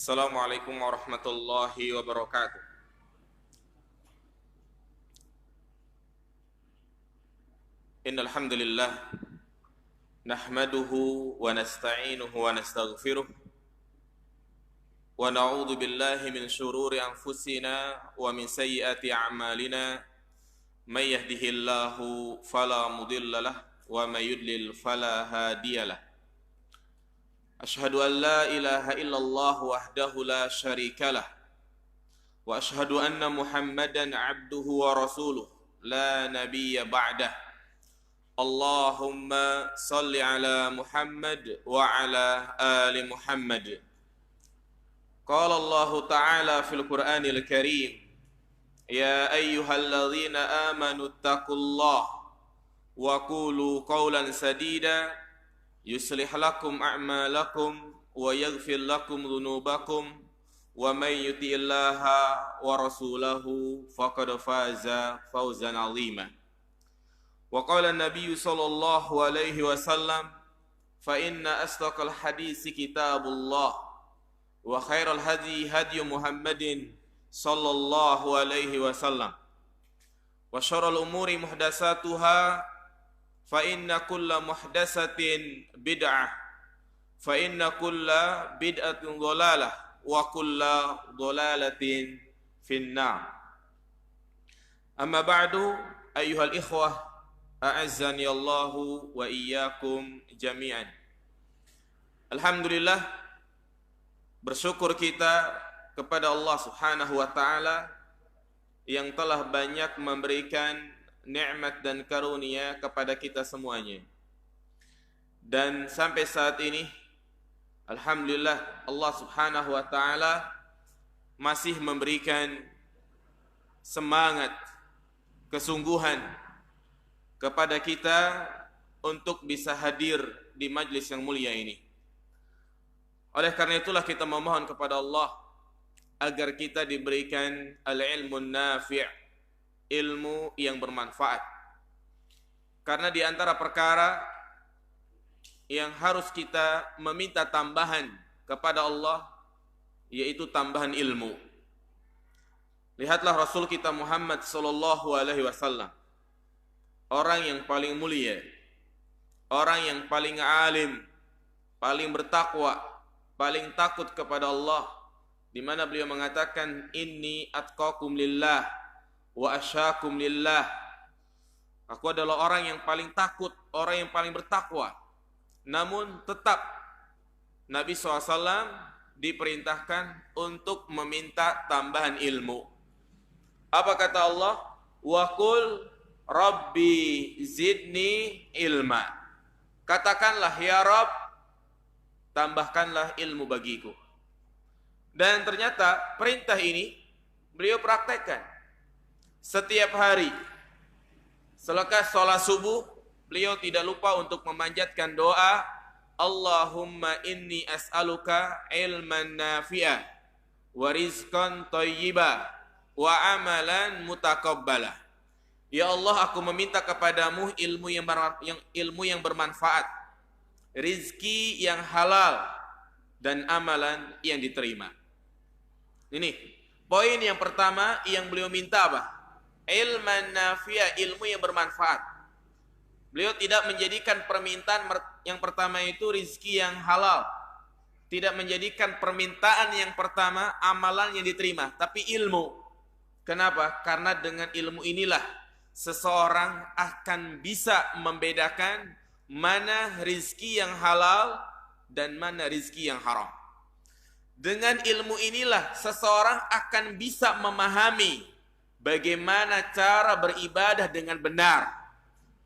Assalamualaikum warahmatullahi wabarakatuh. Innal hamdalillah nahmaduhu wa nasta'inuhu wa nastaghfiruh wa na'udzu billahi min shururi anfusina wa min sayyiati a'malina may yahdihillahu fala mudilla lahu wa may yudlil fala hadiyalah. Ashhadu an la ilaha illallah wahdahu la syarika lah wa ashhadu anna Muhammadan abduhu wa rasuluh la nabiyya ba'dah. Allahumma salli ala Muhammad wa ala ali Muhammad. Qala Allah ta'ala fil Qur'anil Karim, ya ayyuhalladzina amanu taqullaha wa qulu qawlan sadida yuslih lakum a'malakum wa yaghfir lakum dhunubakum wa may yuti'illaha wa rasulahu faqad faza fawzan 'azima. Wa qala an-nabiy sallallahu alaihi wasallam, fa inna asdaqal hadisi kitabullah wa khairal hadi hadi Muhammadin sallallahu alaihi wasallam wa syarrul umuri muhdatsatuha fa inna kulla muhdatsatin bid'ah fa inna kulla bid'atin dhalalah wa kulla dhalalatin finnar. Amma ba'du, ayyuhal ikhwah, a'azzani Allahu wa iyyakum jami'an. Alhamdulillah, bersyukur kita kepada Allah Subhanahu wa taala yang telah banyak memberikan nikmat dan karunia kepada kita semuanya. Dan sampai saat ini alhamdulillah Allah Subhanahu wa taala masih memberikan semangat, kesungguhan kepada kita untuk bisa hadir di majlis yang mulia ini. Oleh karena itulah kita memohon kepada Allah agar kita diberikan al-ilmun nafi', ilmu yang bermanfaat. Karena di antara perkara yang harus kita meminta tambahan kepada Allah yaitu tambahan ilmu. Lihatlah Rasul kita Muhammad sallallahu alaihi wasallam, orang yang paling mulia, orang yang paling alim, paling bertakwa, paling takut kepada Allah, di mana beliau mengatakan inni atqakum lillah wa asyakum lillah. Aku adalah orang yang paling takut, orang yang paling bertakwa. Namun tetap Nabi SAW diperintahkan untuk meminta tambahan ilmu. Apa kata Allah? Wa qul Rabbi zidni ilma. Katakanlah, ya Rabb, tambahkanlah ilmu bagiku. Dan ternyata perintah ini beliau praktekkan setiap hari. Selepas sholat subuh, beliau tidak lupa untuk memanjatkan doa, Allahumma inni as'aluka ilman nafi'ah wa rizqan thayyibah wa amalan mutakabbalah. Ya Allah, aku meminta kepadamu ilmu yang bermanfaat, rizki yang halal, dan amalan yang diterima. Ini poin yang pertama yang beliau minta apa? Ilman nafi'ah, ilmu yang bermanfaat. Beliau tidak menjadikan permintaan yang pertama itu rizki yang halal. Tidak menjadikan permintaan yang pertama amalan yang diterima, tapi ilmu. Kenapa? Karena dengan ilmu inilah seseorang akan bisa membedakan mana rizki yang halal dan mana rizki yang haram. Dengan ilmu inilah seseorang akan bisa memahami bagaimana cara beribadah dengan benar,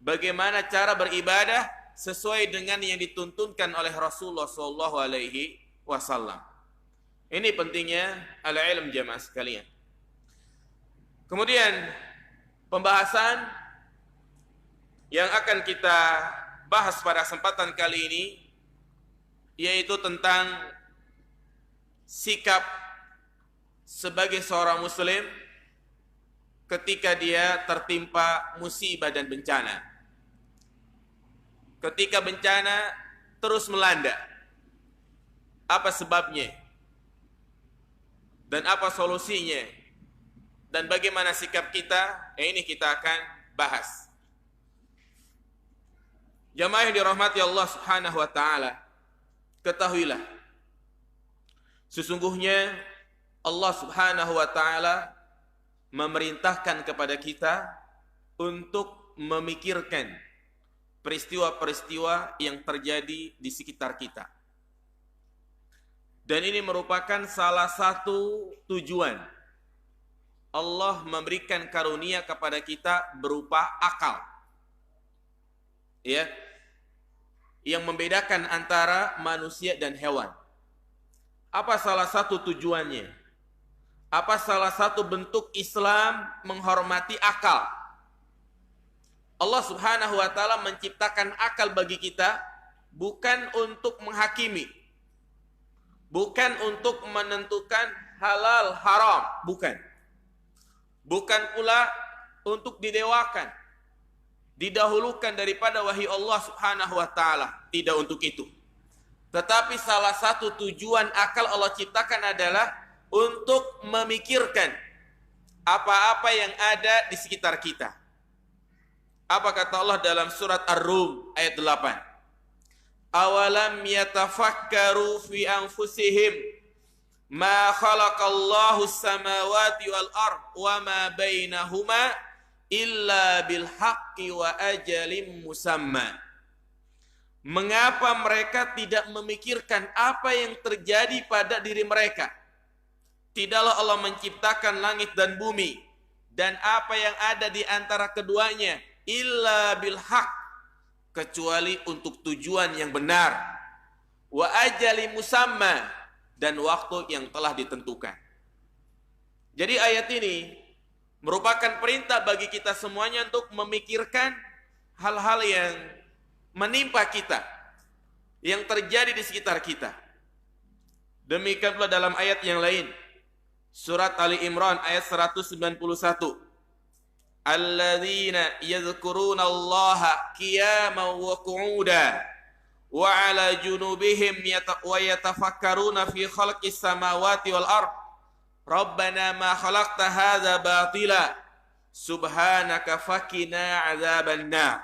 bagaimana cara beribadah sesuai dengan yang dituntunkan oleh Rasulullah SAW. Ini pentingnya al-ilm jamaah sekalian. Kemudian pembahasan yang akan kita bahas pada kesempatan kali ini yaitu tentang sikap sebagai seorang muslim ketika dia tertimpa musibah dan bencana. Ketika bencana terus melanda, apa sebabnya? dan apa solusinya dan bagaimana sikap kita, ini kita akan bahas. Jamaah yang dirahmati Allah Subhanahu wa taala, ketahuilah sesungguhnya Allah Subhanahu wa taala memerintahkan kepada kita untuk memikirkan peristiwa-peristiwa yang terjadi di sekitar kita. Dan ini merupakan salah satu tujuan Allah memberikan karunia kepada kita berupa akal. Ya. Yang membedakan antara manusia dan hewan. Apa salah satu tujuannya? Apa salah satu bentuk Islam menghormati akal? Allah Subhanahu wa taala menciptakan akal bagi kita bukan untuk menghakimi, bukan untuk menentukan halal haram, bukan. Bukan pula untuk didewakan, didahulukan daripada wahyu Allah Subhanahu wa taala, tidak untuk itu. Tetapi salah satu tujuan akal Allah ciptakan adalah untuk memikirkan apa-apa yang ada di sekitar kita. Apa kata Allah dalam surat Ar-Rum ayat 8? Awalam yatafakkaru fi anfusihim ma khalaqallahu as-samawati wal ard wa ma bainahuma illa bil haqqi wa ajalin musamma. Mengapa mereka tidak memikirkan apa yang terjadi pada diri mereka? Tidaklah Allah menciptakan langit dan bumi dan apa yang ada di antara keduanya illa bil haq, kecuali untuk tujuan yang benar, wa ajali musamma, dan waktu yang telah ditentukan. Jadi ayat ini merupakan perintah bagi kita semuanya untuk memikirkan hal-hal yang menimpa kita, yang terjadi di sekitar kita. Demikian pula dalam ayat yang lain, surat Ali Imran ayat 191. Alladzina yadhkuruna Allaha qiyaman wa qu'udan wa 'ala junubihim wa yatafakkaruna fi khalqis samawati wal ard. Rabbana ma khalaqta hadza batila subhanaka faqina 'adzabannar.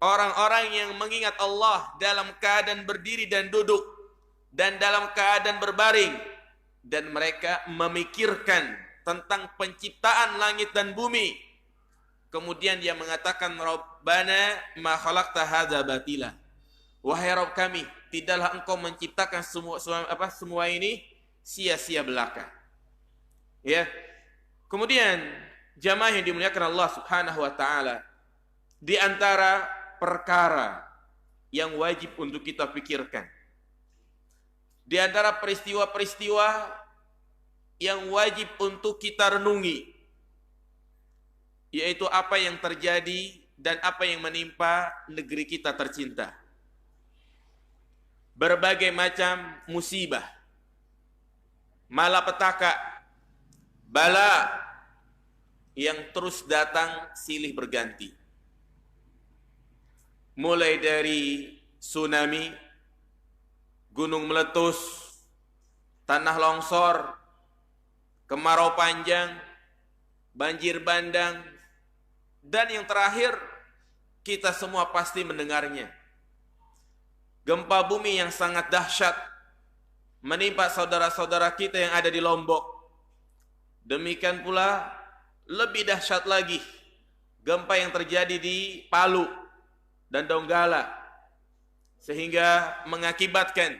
Orang-orang yang mengingat Allah dalam keadaan berdiri dan duduk dan dalam keadaan berbaring, dan mereka memikirkan tentang penciptaan langit dan bumi. Kemudian dia mengatakan, Rabbana ma khalaqta hadza batila. Wahai Rabb kami, tidaklah engkau menciptakan semua ini sia-sia belaka. Ya. Kemudian jamaah yang dimuliakan Allah Subhanahu wa taala, di antara perkara yang wajib untuk kita pikirkan, di antara peristiwa-peristiwa yang wajib untuk kita renungi, yaitu apa yang terjadi dan apa yang menimpa negeri kita tercinta. Berbagai macam musibah, malapetaka, bala yang terus datang silih berganti. Mulai dari tsunami, gunung meletus, tanah longsor, kemarau panjang, banjir bandang, dan yang terakhir kita semua pasti mendengarnya, gempa bumi yang sangat dahsyat menimpa saudara-saudara kita yang ada di Lombok. Demikian pula lebih dahsyat lagi gempa yang terjadi di Palu dan Donggala, sehingga mengakibatkan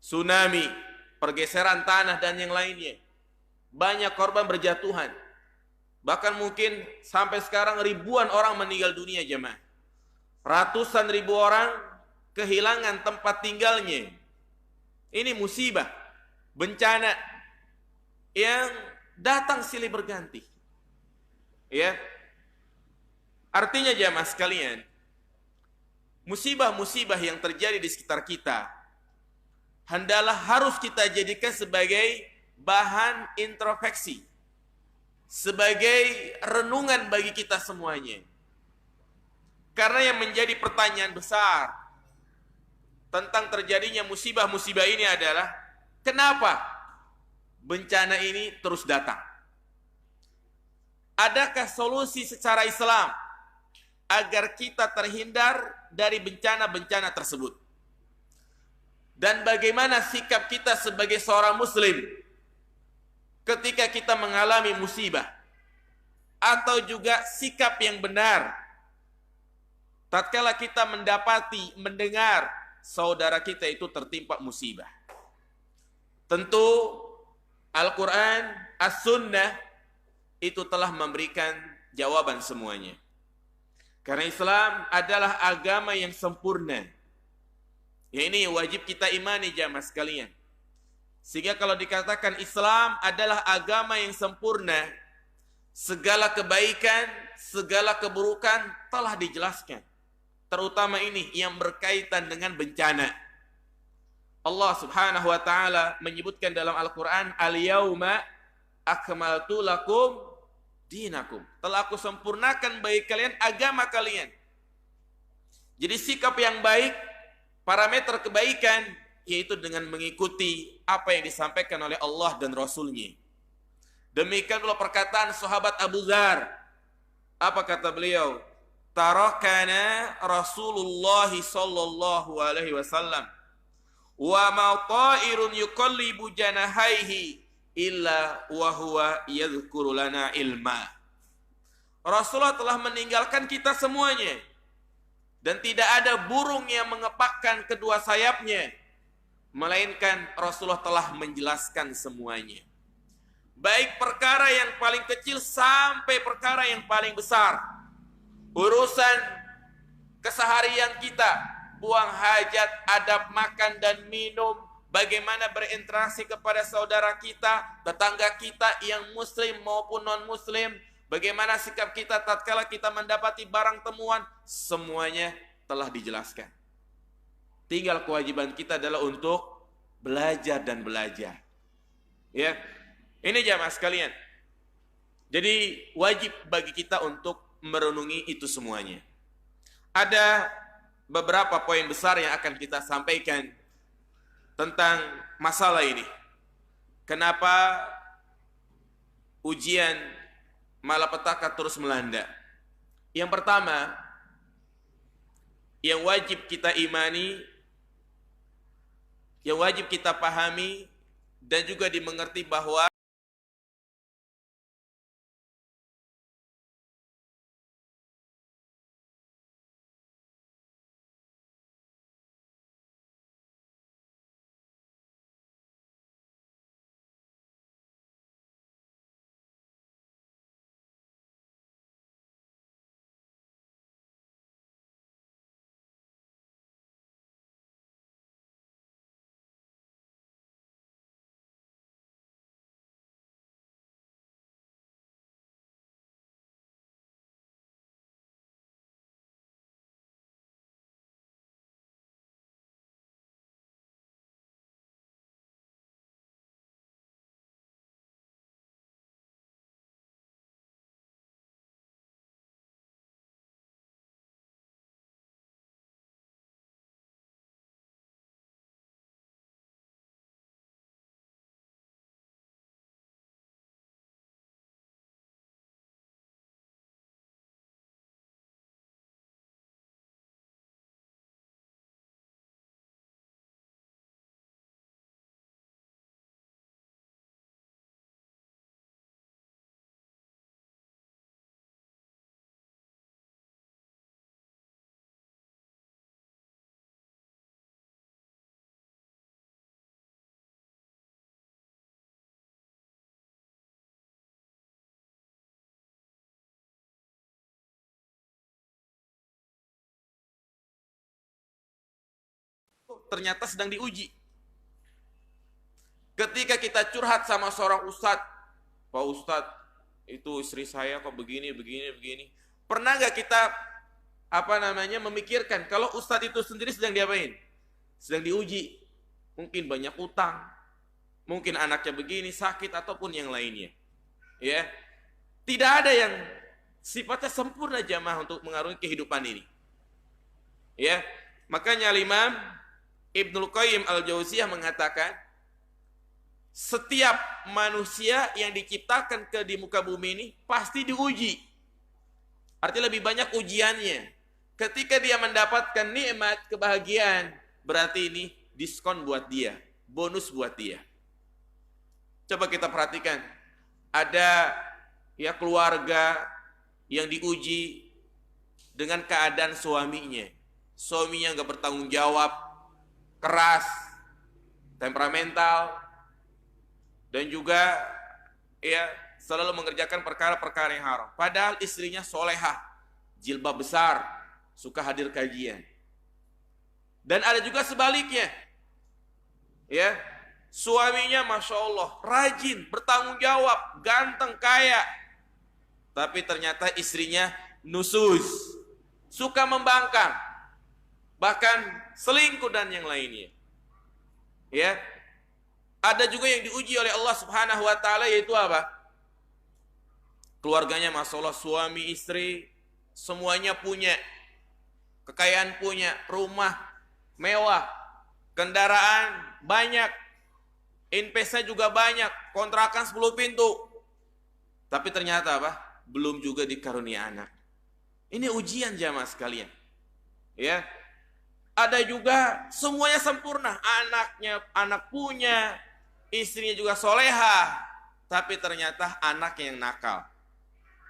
tsunami, pergeseran tanah dan yang lainnya. Banyak korban berjatuhan. Bahkan mungkin sampai sekarang ribuan orang meninggal dunia jemaah. Ratusan ribu orang kehilangan tempat tinggalnya. Ini musibah, bencana yang datang silih berganti. Ya. Artinya jemaah sekalian, musibah-musibah yang terjadi di sekitar kita hendaklah harus kita jadikan sebagai bahan introspeksi, sebagai renungan bagi kita semuanya. Karena yang menjadi pertanyaan besar tentang terjadinya musibah-musibah ini adalah, kenapa bencana ini terus datang. Adakah solusi secara Islam agar kita terhindar dari bencana-bencana tersebut? Dan bagaimana sikap kita sebagai seorang muslim ketika kita mengalami musibah? Atau juga sikap yang benar tatkala kita mendengar saudara kita itu tertimpa musibah. Tentu Al-Quran, As-Sunnah itu telah memberikan jawaban semuanya. Karena Islam adalah agama yang sempurna. Ya, ini wajib kita imani jamaah sekalian. Sehingga kalau dikatakan Islam adalah agama yang sempurna, segala kebaikan, segala keburukan telah dijelaskan. Terutama ini yang berkaitan dengan bencana. Allah Subhanahu wa taala menyebutkan dalam Al-Qur'an, "Al-yauma akmaltu lakum dinakum." Telah aku sempurnakan bagi kalian agama kalian. Jadi sikap yang baik, parameter kebaikan, yaitu dengan mengikuti apa yang disampaikan oleh Allah dan Rasul-Nya. Demikian pula perkataan sahabat Abu Dzar. Apa kata beliau? Tarakana Rasulullah sallallahu alaihi wasallam wa ma ta'irun yuqallibu janahaihi illa wa huwa yadhkuru lana ilma. Rasulullah telah meninggalkan kita semuanya, dan tidak ada burung yang mengepakkan kedua sayapnya, melainkan Rasulullah telah menjelaskan semuanya. Baik perkara yang paling kecil sampai perkara yang paling besar. Urusan keseharian kita, buang hajat, adab makan dan minum, bagaimana berinteraksi kepada saudara kita, tetangga kita yang muslim maupun non-muslim, bagaimana sikap kita tatkala kita mendapati barang temuan, semuanya telah dijelaskan. Tinggal kewajiban kita adalah untuk belajar dan belajar. Ya. Ini jamaah sekalian. Jadi wajib bagi kita untuk merenungi itu semuanya. Ada beberapa poin besar yang akan kita sampaikan tentang masalah ini. Kenapa ujian malapetaka terus melanda? Yang pertama, yang wajib kita imani, yang wajib kita pahami dan juga dimengerti bahwa ternyata sedang diuji. Ketika kita curhat sama seorang ustadz, Pak Ustadz, itu istri saya kok begini. Pernah gak kita memikirkan kalau ustadz itu sendiri sedang diapain? Sedang diuji. Mungkin banyak utang, mungkin anaknya begini, sakit ataupun yang lainnya. Ya, tidak ada yang sifatnya sempurna jamaah untuk mengarungi kehidupan ini. Ya, makanya Imam Ibnul Qayyim Al-Jauziyah mengatakan, Setiap manusia yang diciptakan di muka bumi ini pasti diuji. Artinya lebih banyak ujiannya. Ketika dia mendapatkan nikmat, kebahagiaan, berarti ini diskon buat dia, bonus buat dia. Coba kita perhatikan, ada ya keluarga yang diuji dengan keadaan suaminya. Suaminya nggak bertanggung jawab, keras, temperamental, dan juga ya selalu mengerjakan perkara-perkara yang haram. Padahal istrinya solehah, jilbab besar, suka hadir kajian. Dan ada juga sebaliknya, ya suaminya masya Allah rajin, bertanggung jawab, ganteng, kaya, tapi ternyata istrinya nusus, suka membangkang, bahkan selingkuh dan yang lainnya. Ya, ada juga yang diuji oleh Allah Subhanahu wa taala, yaitu apa? Keluarganya masya Allah, suami istri semuanya punya kekayaan, punya rumah mewah, kendaraan banyak, investasinya juga banyak, kontrakan 10 pintu. Tapi ternyata apa? Belum juga dikarunia anak. Ini ujian jamaah sekalian. Ya. Ada juga semuanya sempurna, anaknya anak punya, istrinya juga solehah, tapi ternyata anak yang nakal.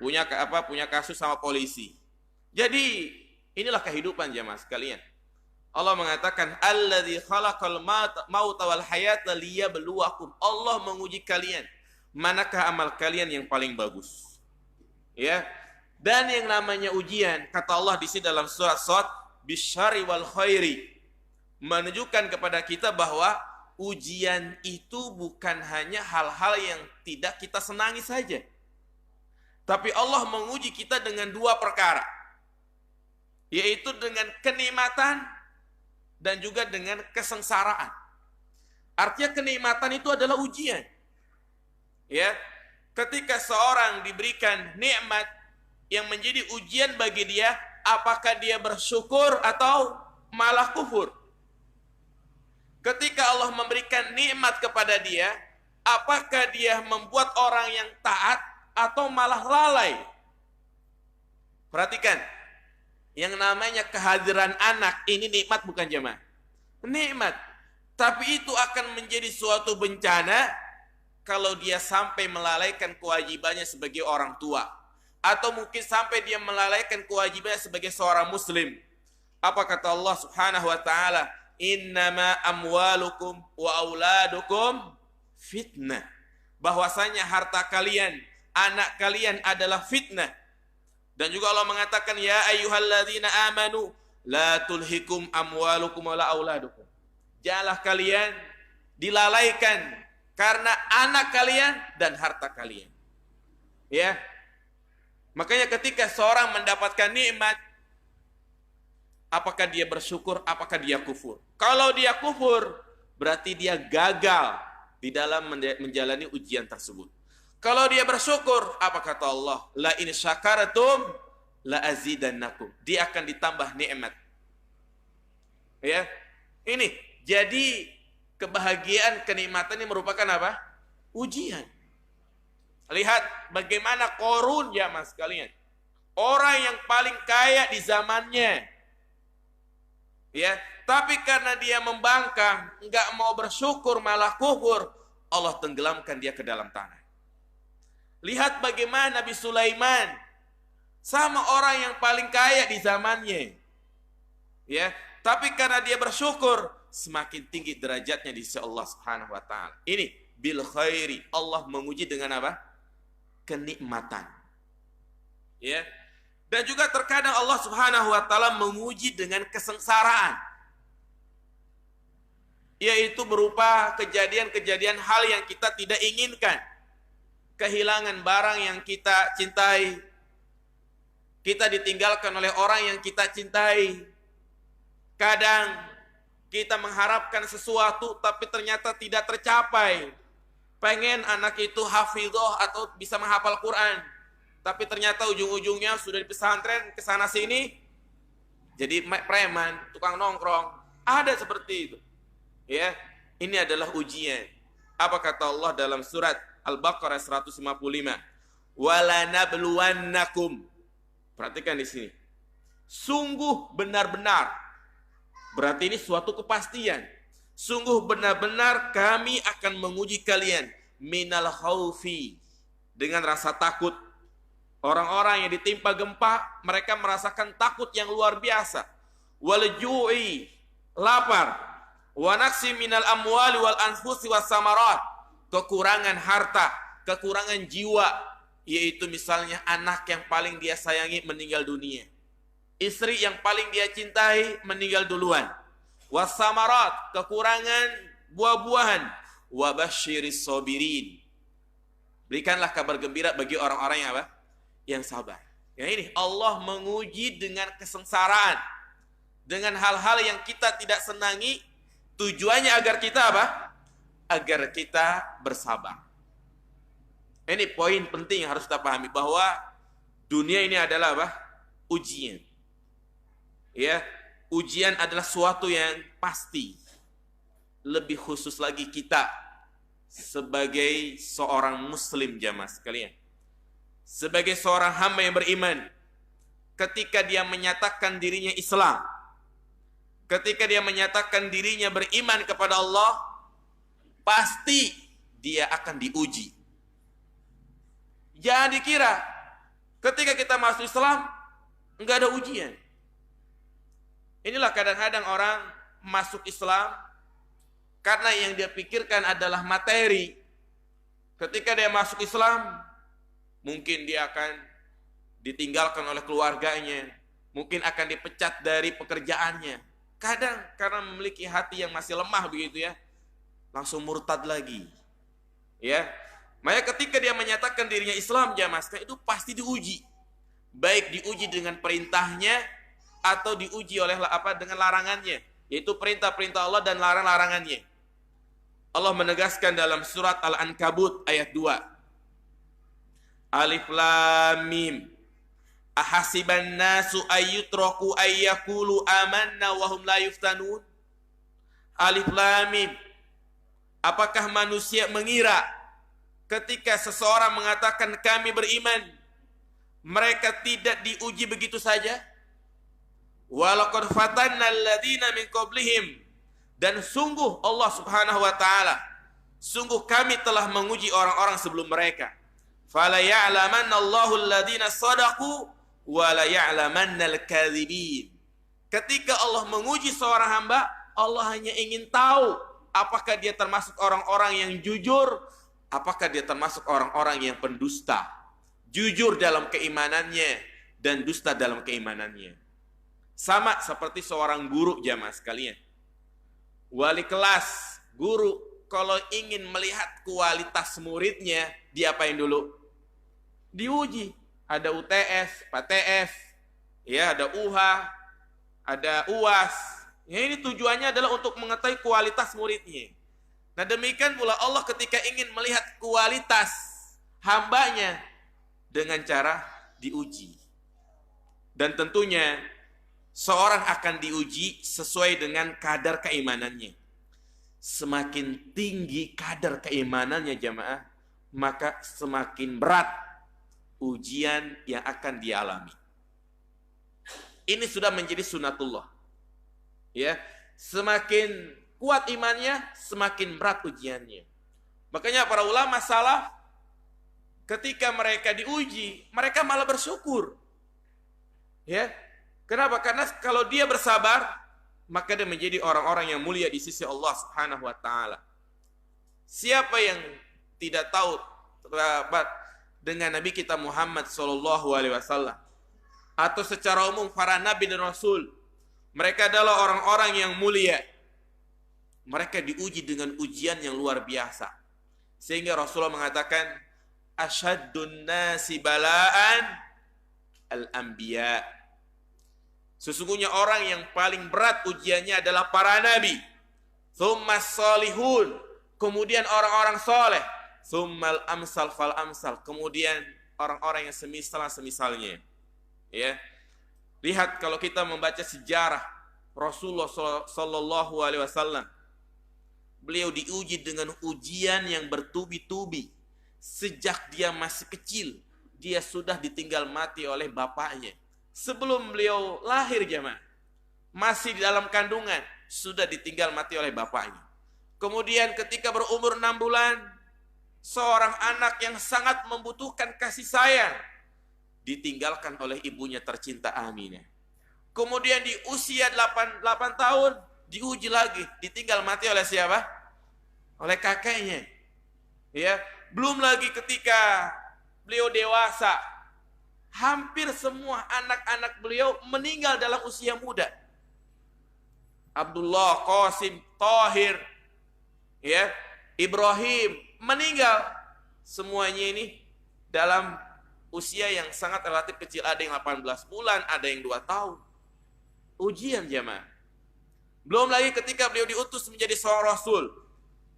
Punya kasus sama polisi. Jadi inilah kehidupan jamaah sekalian. Allah mengatakan alladzi khalaqal mauta wal hayata liyabluwakum. Allah menguji kalian, manakah amal kalian yang paling bagus. Ya. Dan yang namanya ujian, kata Allah di sini dalam surat Shad, bisyari wal khairi, menunjukkan kepada kita bahwa ujian itu bukan hanya hal-hal yang tidak kita senangi saja. Tapi Allah menguji kita dengan dua perkara, yaitu dengan kenikmatan dan juga dengan kesengsaraan. Artinya kenikmatan itu adalah ujian. Ya, ketika seorang diberikan nikmat yang menjadi ujian bagi dia, apakah dia bersyukur atau malah kufur? Ketika Allah memberikan nikmat kepada dia, apakah dia membuat orang yang taat atau malah lalai? Perhatikan, yang namanya kehadiran anak ini nikmat bukan jemaah? Nikmat. Tapi itu akan menjadi suatu bencana kalau dia sampai melalaikan kewajibannya sebagai orang tua. Atau mungkin sampai dia melalaikan kewajibannya sebagai seorang muslim. Apa kata Allah Subhanahu wa taala? Innama amwalukum wa auladukum fitnah. Bahwasanya harta kalian, anak kalian adalah fitnah. Dan juga Allah mengatakan ya ayyuhalladzina amanu la tulhikum amwalukum wa la auladukum. Janganlah kalian dilalaikan karena anak kalian dan harta kalian. Ya. Makanya ketika seorang mendapatkan nikmat, apakah dia bersyukur, apakah dia kufur? Kalau dia kufur, berarti dia gagal di dalam menjalani ujian tersebut. Kalau dia bersyukur, apa kata Allah? La in syakaratum la azidannakum. Dia akan ditambah nikmat. Ya. Ini jadi kebahagiaan, kenikmatan ini merupakan apa? Ujian. Lihat bagaimana Qarun jamaah sekalian. Orang yang paling kaya di zamannya. Ya, tapi karena dia membangkang, enggak mau bersyukur malah kufur, Allah tenggelamkan dia ke dalam tanah. Lihat bagaimana Nabi Sulaiman sama orang yang paling kaya di zamannya. Ya, tapi karena dia bersyukur, semakin tinggi derajatnya di sisi Allah Subhanahu wa taala. Ini bil khairi, Allah menguji dengan apa? Kenikmatan. Ya. Dan juga terkadang Allah Subhanahu wa taala menguji dengan kesengsaraan. Yaitu berupa kejadian-kejadian hal yang kita tidak inginkan. Kehilangan barang yang kita cintai. Kita ditinggalkan oleh orang yang kita cintai. Kadang kita mengharapkan sesuatu tapi ternyata tidak tercapai. Pengen anak itu hafidhoh atau bisa menghafal Quran, tapi ternyata ujung-ujungnya sudah di pesantren kesana sini jadi preman, tukang nongkrong. Ada seperti itu. Ya, ini adalah ujian. Apa kata Allah dalam surat Al-Baqarah 155? Wala nabluwannakum. Perhatikan di sini. Sungguh benar-benar. Berarti ini suatu kepastian. Sungguh benar-benar kami akan menguji kalian minal khaufi, dengan rasa takut. Orang-orang yang ditimpa gempa, mereka merasakan takut yang luar biasa. Wal ju'i, lapar. Wa naqsi minal amwali wal anfusi was samarat, kekurangan harta, kekurangan jiwa, yaitu misalnya anak yang paling dia sayangi meninggal dunia. Istri yang paling dia cintai meninggal duluan. Wasamarat, kekurangan buah-buahan. Wabashiris sabirin, berikanlah kabar gembira bagi orang-orang yang apa? Yang sabar. Ya, ini Allah menguji dengan kesengsaraan, dengan hal-hal yang kita tidak senangi. Tujuannya agar kita apa? Agar kita bersabar. Ini poin penting yang harus kita pahami, bahwa dunia ini adalah apa? Ujian. Ya, ujian adalah suatu yang pasti. Lebih khusus lagi kita sebagai seorang muslim, jamaah sekalian. Sebagai seorang hamba yang beriman, ketika dia menyatakan dirinya Islam, ketika dia menyatakan dirinya beriman kepada Allah, pasti dia akan diuji. Jangan dikira ketika kita masuk Islam enggak ada ujian. Inilah kadang-kadang orang masuk Islam karena yang dia pikirkan adalah materi. Ketika dia masuk Islam, mungkin dia akan ditinggalkan oleh keluarganya, mungkin akan dipecat dari pekerjaannya. Kadang karena memiliki hati yang masih lemah begitu ya, langsung murtad lagi. Ya, makanya ketika dia menyatakan dirinya Islam, jamaah itu pasti diuji. Baik diuji dengan perintahnya atau diuji oleh dengan larangannya, yaitu perintah-perintah Allah dan larang-larangannya. Allah menegaskan dalam surat Al-Ankabut ayat 2. Alif Lam Mim. Ahasiban nasu ayyutraku ayyakulu amanna wa hum la yuftanun. Alif Lam Mim. Apakah manusia mengira ketika seseorang mengatakan kami beriman, mereka tidak diuji begitu saja? Walaqad fatanna alladziina min qablihim, dan sungguh Allah Subhanahu wa taala, sungguh kami telah menguji orang-orang sebelum mereka. Fala ya'lamanna Allahu alladziina shadaqu wa la ya'lamanna al-kadzibin. Ketika Allah menguji seorang hamba, Allah hanya ingin tahu apakah dia termasuk orang-orang yang jujur, apakah dia termasuk orang-orang yang pendusta. Jujur dalam keimanannya dan dusta dalam keimanannya. Sama seperti seorang guru, jamaah sekalian. Wali kelas, guru, kalau ingin melihat kualitas muridnya, diapain dulu? Diuji. Ada UTS, PTS, ya, ada UH, ada UAS. Ya, ini tujuannya adalah untuk mengetahui kualitas muridnya. Nah, demikian pula Allah ketika ingin melihat kualitas hambanya dengan cara diuji. Dan tentunya seorang akan diuji sesuai dengan kadar keimanannya. Semakin tinggi kadar keimanannya, jamaah, maka semakin berat ujian yang akan dialami. Ini sudah menjadi sunatullah. Ya, semakin kuat imannya, semakin berat ujiannya. Makanya para ulama salaf ketika mereka diuji, mereka malah bersyukur. Ya. Kenapa? Karena kalau dia bersabar, maka dia menjadi orang-orang yang mulia di sisi Allah Subhanahu wa taala. Siapa yang tidak tahu terlibat dengan Nabi kita Muhammad sallallahu alaihi wasallam, atau secara umum para nabi dan rasul, mereka adalah orang-orang yang mulia. Mereka diuji dengan ujian yang luar biasa. Sehingga Rasulullah mengatakan, asyaddun nasi bala'an al-anbiya. Sesungguhnya orang yang paling berat ujiannya adalah para nabi. Tsummas salihun, kemudian orang-orang soleh. Tsummal amsal fal amsal, kemudian orang-orang yang semisalnya. Ya. Lihat kalau kita membaca sejarah Rasulullah sallallahu alaihi wasallam, beliau diuji dengan ujian yang bertubi-tubi. Sejak dia masih kecil, dia sudah ditinggal mati oleh bapaknya. Sebelum beliau lahir jemaah, masih di dalam kandungan, sudah ditinggal mati oleh bapaknya. Kemudian ketika berumur 6 bulan, seorang anak yang sangat membutuhkan kasih sayang, ditinggalkan oleh ibunya tercinta Aminah. Kemudian di usia 8 tahun, diuji lagi, ditinggal mati oleh siapa? Oleh kakeknya. Ya, belum lagi ketika beliau dewasa, hampir semua anak-anak beliau meninggal dalam usia muda. Abdullah, Qasim, Tahir, ya, Ibrahim meninggal. Semuanya ini dalam usia yang sangat relatif kecil. Ada yang 18 bulan, ada yang 2 tahun. Ujian jemaah. Belum lagi ketika beliau diutus menjadi seorang rasul.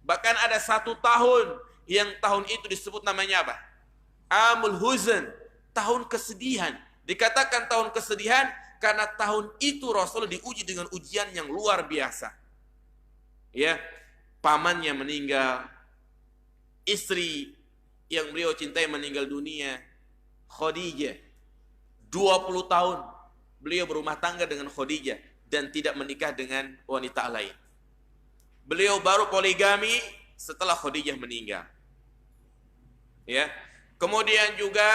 Bahkan ada 1 tahun yang tahun itu disebut namanya apa? Amul Huzn, tahun kesedihan. Dikatakan tahun kesedihan karena tahun itu Rasul diuji dengan ujian yang luar biasa. Ya, pamannya meninggal, istri yang beliau cintai meninggal dunia, Khadijah. 20 tahun beliau berumah tangga dengan Khadijah dan tidak menikah dengan wanita lain. Beliau baru poligami setelah Khadijah meninggal. Ya. Kemudian juga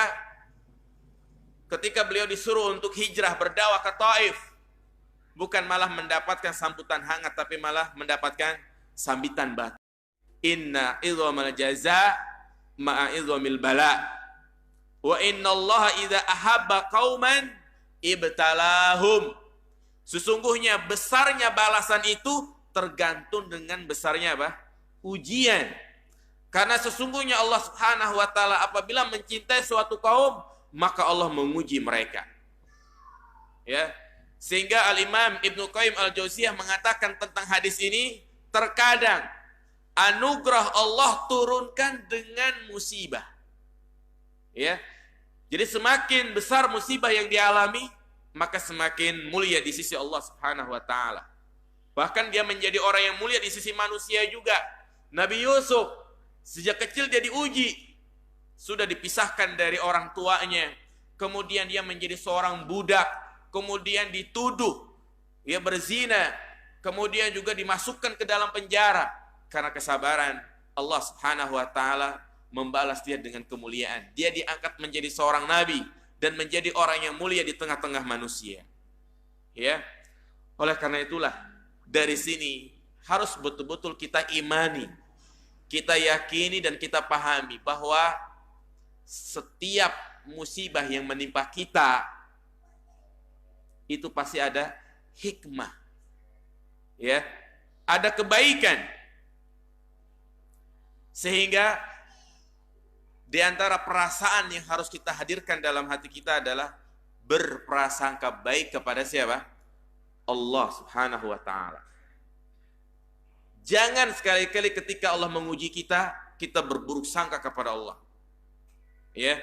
ketika beliau disuruh untuk hijrah berdakwah ke Taif, bukan malah mendapatkan sambutan hangat tapi malah mendapatkan sambitan batu. Inna idzamal jaza ma'a idzamil bala. Wa innallaha idza ahabba qauman ibtalahum. Sesungguhnya besarnya balasan itu tergantung dengan besarnya apa? Ujian. Karena sesungguhnya Allah Subhanahu wa taala apabila mencintai suatu kaum, maka Allah menguji mereka. Ya. Sehingga Al-Imam Ibnu Qayyim Al-Jauziyah mengatakan tentang hadis ini, terkadang anugerah Allah turunkan dengan musibah. Ya. Jadi semakin besar musibah yang dialami, maka semakin mulia di sisi Allah Subhanahu wa taala. Bahkan dia menjadi orang yang mulia di sisi manusia juga. Nabi Yusuf sejak kecil dia diuji, sudah dipisahkan dari orang tuanya, kemudian dia menjadi seorang budak, kemudian dituduh dia berzina, kemudian juga dimasukkan ke dalam penjara. Karena kesabaran, Allah Subhanahu wa taala membalas dia dengan kemuliaan. Dia diangkat menjadi seorang nabi dan menjadi orang yang mulia di tengah-tengah manusia. Ya. Oleh karena itulah dari sini harus betul-betul kita imani, kita yakini dan kita pahami bahwa setiap musibah yang menimpa kita itu pasti ada hikmah. Ya, ada kebaikan. Sehingga di antara perasaan yang harus kita hadirkan dalam hati kita adalah berprasangka baik kepada siapa? Allah Subhanahu wa taala. Jangan sekali-kali ketika Allah menguji kita, kita berburuk sangka kepada Allah. Ya.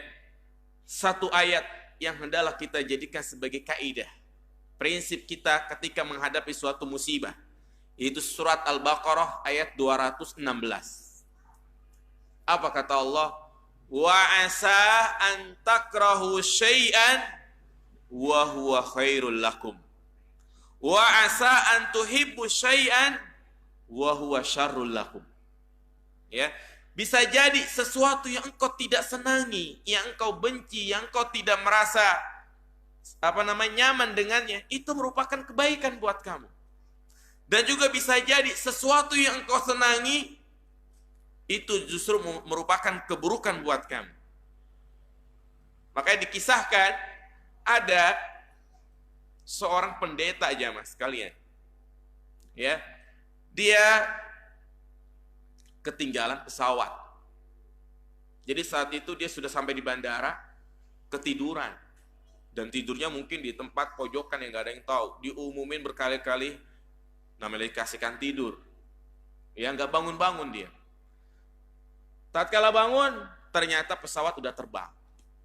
Satu ayat yang hendaklah kita jadikan sebagai kaidah, prinsip kita ketika menghadapi suatu musibah, yaitu surat Al-Baqarah ayat 216. Apa kata Allah? Wa asa an takrahu syai'an wa huwa khairul lakum. Wa asa an tuhibbu syai'an wa huwa syarrul lakum. Ya, bisa jadi sesuatu yang engkau tidak senangi, yang engkau benci, yang engkau tidak merasa nyaman dengannya, itu merupakan kebaikan buat kamu. Dan juga bisa jadi sesuatu yang engkau senangi itu justru merupakan keburukan buat kamu. Makanya dikisahkan ada seorang pendeta jamaah sekalian. Ya. Dia ketinggalan pesawat. Jadi saat itu dia sudah sampai di bandara, ketiduran. Dan tidurnya mungkin di tempat pojokan yang gak ada yang tahu. Diumumin berkali-kali, namanya dikasihkan tidur. Ya, gak bangun-bangun dia. Tatkala bangun, ternyata pesawat udah terbang.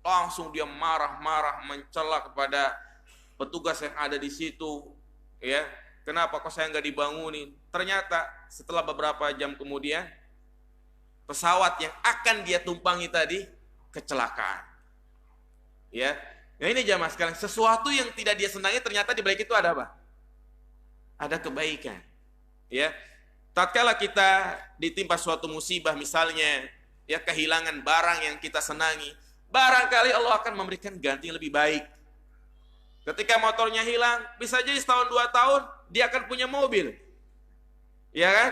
Langsung dia marah-marah, mencela kepada petugas yang ada di situ. Ya, kenapa kok saya nggak dibangunin? Ternyata setelah beberapa jam kemudian, pesawat yang akan dia tumpangi tadi kecelakaan. Ya, nah ini jamaah sekalian, sesuatu yang tidak dia senangi ternyata di balik itu ada apa? Ada kebaikan. Ya, tatkala kita ditimpa suatu musibah, misalnya ya kehilangan barang yang kita senangi, barangkali Allah akan memberikan ganti yang lebih baik. Ketika motornya hilang, bisa jadi setahun 2 tahun dia akan punya mobil. Ya kan?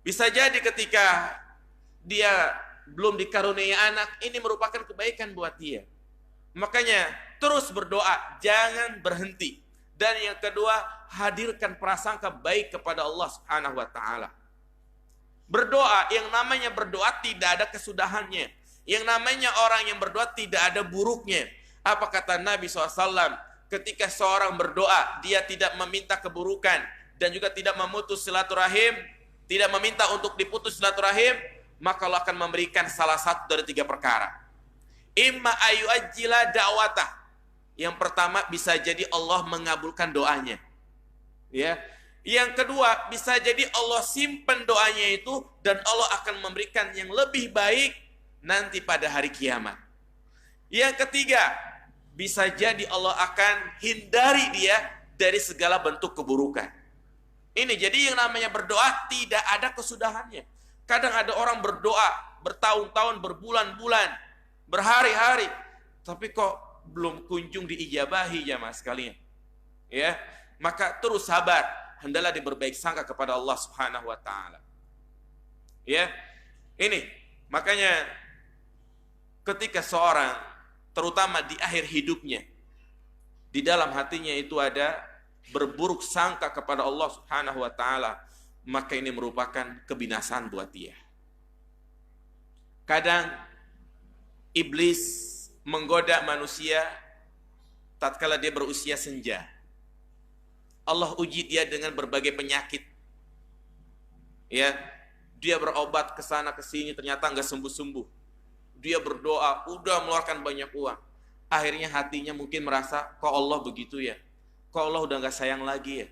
Bisa jadi ketika dia belum dikaruniai anak, ini merupakan kebaikan buat dia. Makanya terus berdoa, jangan berhenti. Dan yang kedua, hadirkan prasangka baik kepada Allah Subhanahu wa taala. Berdoa, yang namanya berdoa tidak ada kesudahannya. Yang namanya orang yang berdoa tidak ada buruknya. Apa kata Nabi SAW? Ketika seorang berdoa, dia tidak meminta keburukan dan juga tidak memutus silaturahim, tidak meminta untuk diputus silaturahim, maka Allah akan memberikan salah satu dari 3 perkara. Imma ayu ajila da'watah. Yang pertama, bisa jadi Allah mengabulkan doanya. Ya. Yang kedua, bisa jadi Allah simpan doanya itu dan Allah akan memberikan yang lebih baik nanti pada hari kiamat. Yang ketiga, bisa jadi Allah akan hindari dia dari segala bentuk keburukan. Ini jadi yang namanya berdoa tidak ada kesudahannya. Kadang ada orang berdoa bertahun-tahun, berbulan-bulan, berhari-hari, tapi kok belum kunjung diijabahi jamaah sekalian. Ya, maka terus sabar, hendaklah berbaik sangka kepada Allah Subhanahu wa taala. Ya. Ini makanya ketika seorang terutama di akhir hidupnya, di dalam hatinya itu ada berburuk sangka kepada Allah Subhanahu wa taala, maka ini merupakan kebinasaan buat dia. Kadang iblis menggoda manusia tatkala dia berusia senja. Allah uji dia dengan berbagai penyakit. Ya, dia berobat ke sana ke sini ternyata enggak sembuh-sembuh. Dia berdoa, udah mengeluarkan banyak uang. Akhirnya hatinya mungkin merasa, kok Allah begitu ya? Kok Allah udah gak sayang lagi ya?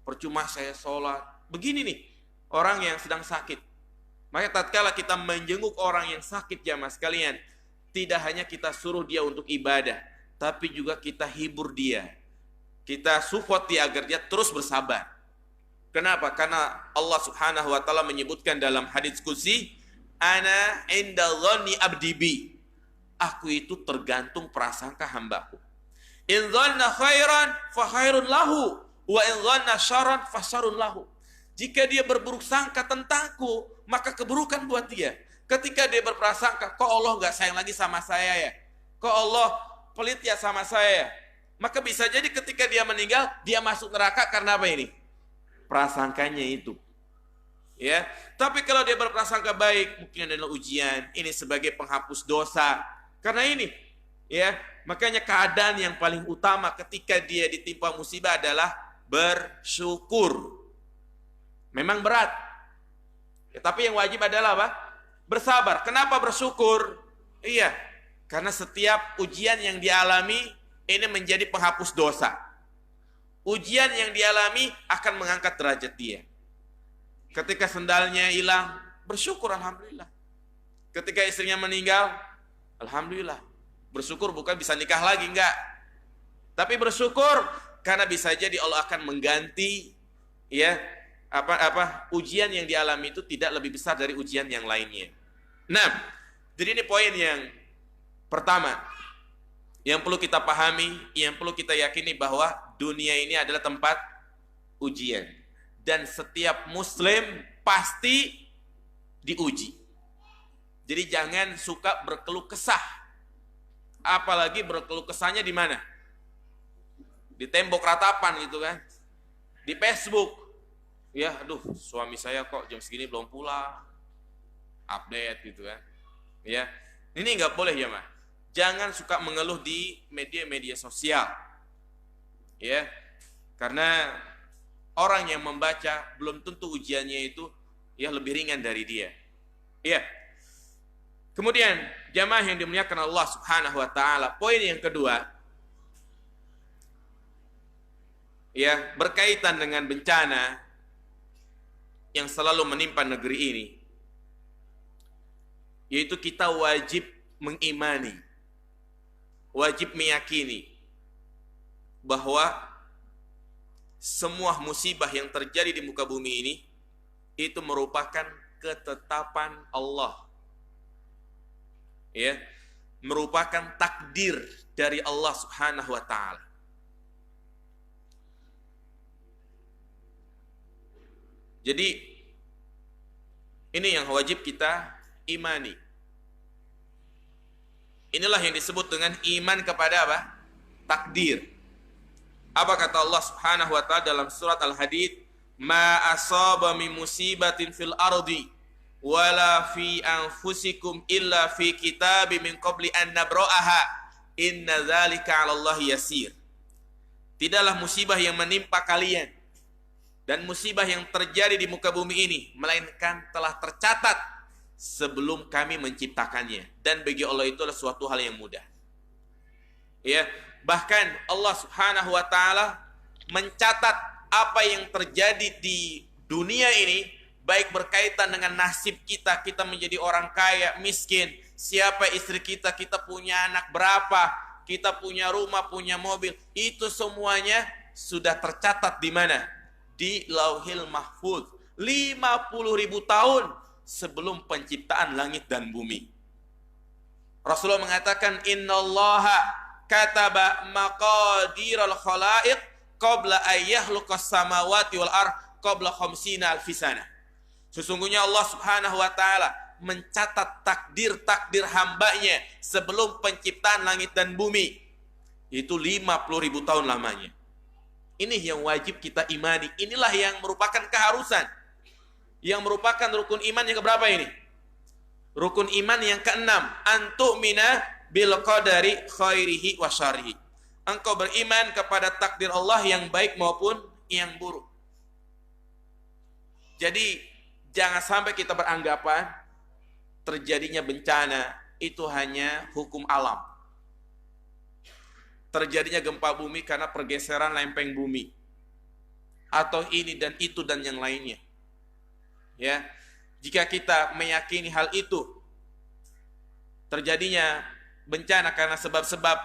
Percuma saya sholat. Begini nih, orang yang sedang sakit. Maka tatkala kita menjenguk orang yang sakit jamaah sekalian, tidak hanya kita suruh dia untuk ibadah, tapi juga kita hibur dia. Kita support dia agar dia terus bersabar. Kenapa? Karena Allah Subhanahu wa taala menyebutkan dalam hadits qudsi, ana inda dhanni abdi bi. Aku itu tergantung prasangka hambaku. In dhanna khairan fa khairun lahu wa in dhanna syarran fa syarrun lahu. Jika dia berburuk sangka tentangku, maka keburukan buat dia. Ketika dia berprasangka, kok Allah enggak sayang lagi sama saya ya? Kok Allah pelit ya sama saya ya? Maka bisa jadi ketika dia meninggal, dia masuk neraka karena apa ini? Prasangkanya itu. Ya, tapi kalau dia berprasangka baik, mungkin adalah ujian, ini sebagai penghapus dosa. Karena ini, ya, makanya keadaan yang paling utama ketika dia ditimpa musibah adalah bersyukur. Memang berat, ya, tapi yang wajib adalah apa? Bersabar. Kenapa bersyukur? Iya, karena setiap ujian yang dialami ini menjadi penghapus dosa. Ujian yang dialami akan mengangkat derajat dia. Ketika sendalnya hilang, bersyukur alhamdulillah. Ketika istrinya meninggal, alhamdulillah. Bersyukur bukan bisa nikah lagi, enggak. Tapi bersyukur karena bisa jadi Allah akan mengganti ya ujian yang dialami itu tidak lebih besar dari ujian yang lainnya. Nah, jadi ini poin yang pertama yang perlu kita pahami, yang perlu kita yakini bahwa dunia ini adalah tempat ujian. Dan setiap muslim pasti diuji. Jadi jangan suka berkeluh kesah. Apalagi berkeluh kesahnya di mana? Di tembok ratapan gitu kan. Di Facebook. Ya, aduh, suami saya kok jam segini belum pulang. Update gitu kan. Ya. Ini enggak boleh ya, Mas. Jangan suka mengeluh di media-media sosial. Ya. Karena orang yang membaca belum tentu ujiannya itu ya lebih ringan dari dia. Iya. Kemudian jamaah yang dimuliakan Allah Subhanahu wa taala, poin yang kedua, ya, berkaitan dengan bencana yang selalu menimpa negeri ini, yaitu kita wajib mengimani, wajib meyakini bahwa semua musibah yang terjadi di muka bumi ini itu merupakan ketetapan Allah, ya, merupakan takdir dari Allah Subhanahu wa taala. Jadi ini yang wajib kita imani. Inilah yang disebut dengan iman kepada apa? Takdir. Apa kata Allah Subhanahu wa taala dalam surat Al-Hadid? Ma asaba min musibatin fil ardi wala fi anfusikum illa fi kitabim min qabli an nabra'aha inna dzalika 'ala Allah yasir. Tidaklah musibah yang menimpa kalian dan musibah yang terjadi di muka bumi ini melainkan telah tercatat sebelum kami menciptakannya, dan bagi Allah itu adalah suatu hal yang mudah. Ya, bahkan Allah Subhanahu wa taala mencatat apa yang terjadi di dunia ini, baik berkaitan dengan nasib kita, kita menjadi orang kaya, miskin, siapa istri kita, kita punya anak berapa, kita punya rumah, punya mobil, itu semuanya sudah tercatat di mana? Di Lauhil Mahfuz 50.000 tahun sebelum penciptaan langit dan bumi. Rasulullah mengatakan innallaha kataba maqadiral khalaiq qabla ayyahluqas samawati wal ard qabla 50 alfi sana. Sesungguhnya Allah Subhanahu wa taala mencatat takdir-takdir hambanya sebelum penciptaan langit dan bumi. Itu 50.000 tahun lamanya. Ini yang wajib kita imani. Inilah yang merupakan keharusan, yang merupakan rukun iman yang keberapa ini? Rukun iman yang keenam. Antu'mina bil qadari khairihi wa syarrihi. Engkau beriman kepada takdir Allah yang baik maupun yang buruk. Jadi jangan sampai kita beranggapan terjadinya bencana itu hanya hukum alam. Terjadinya gempa bumi karena pergeseran lempeng bumi, atau ini dan itu dan yang lainnya. Ya, jika kita meyakini hal itu, terjadinya bencana karena sebab-sebab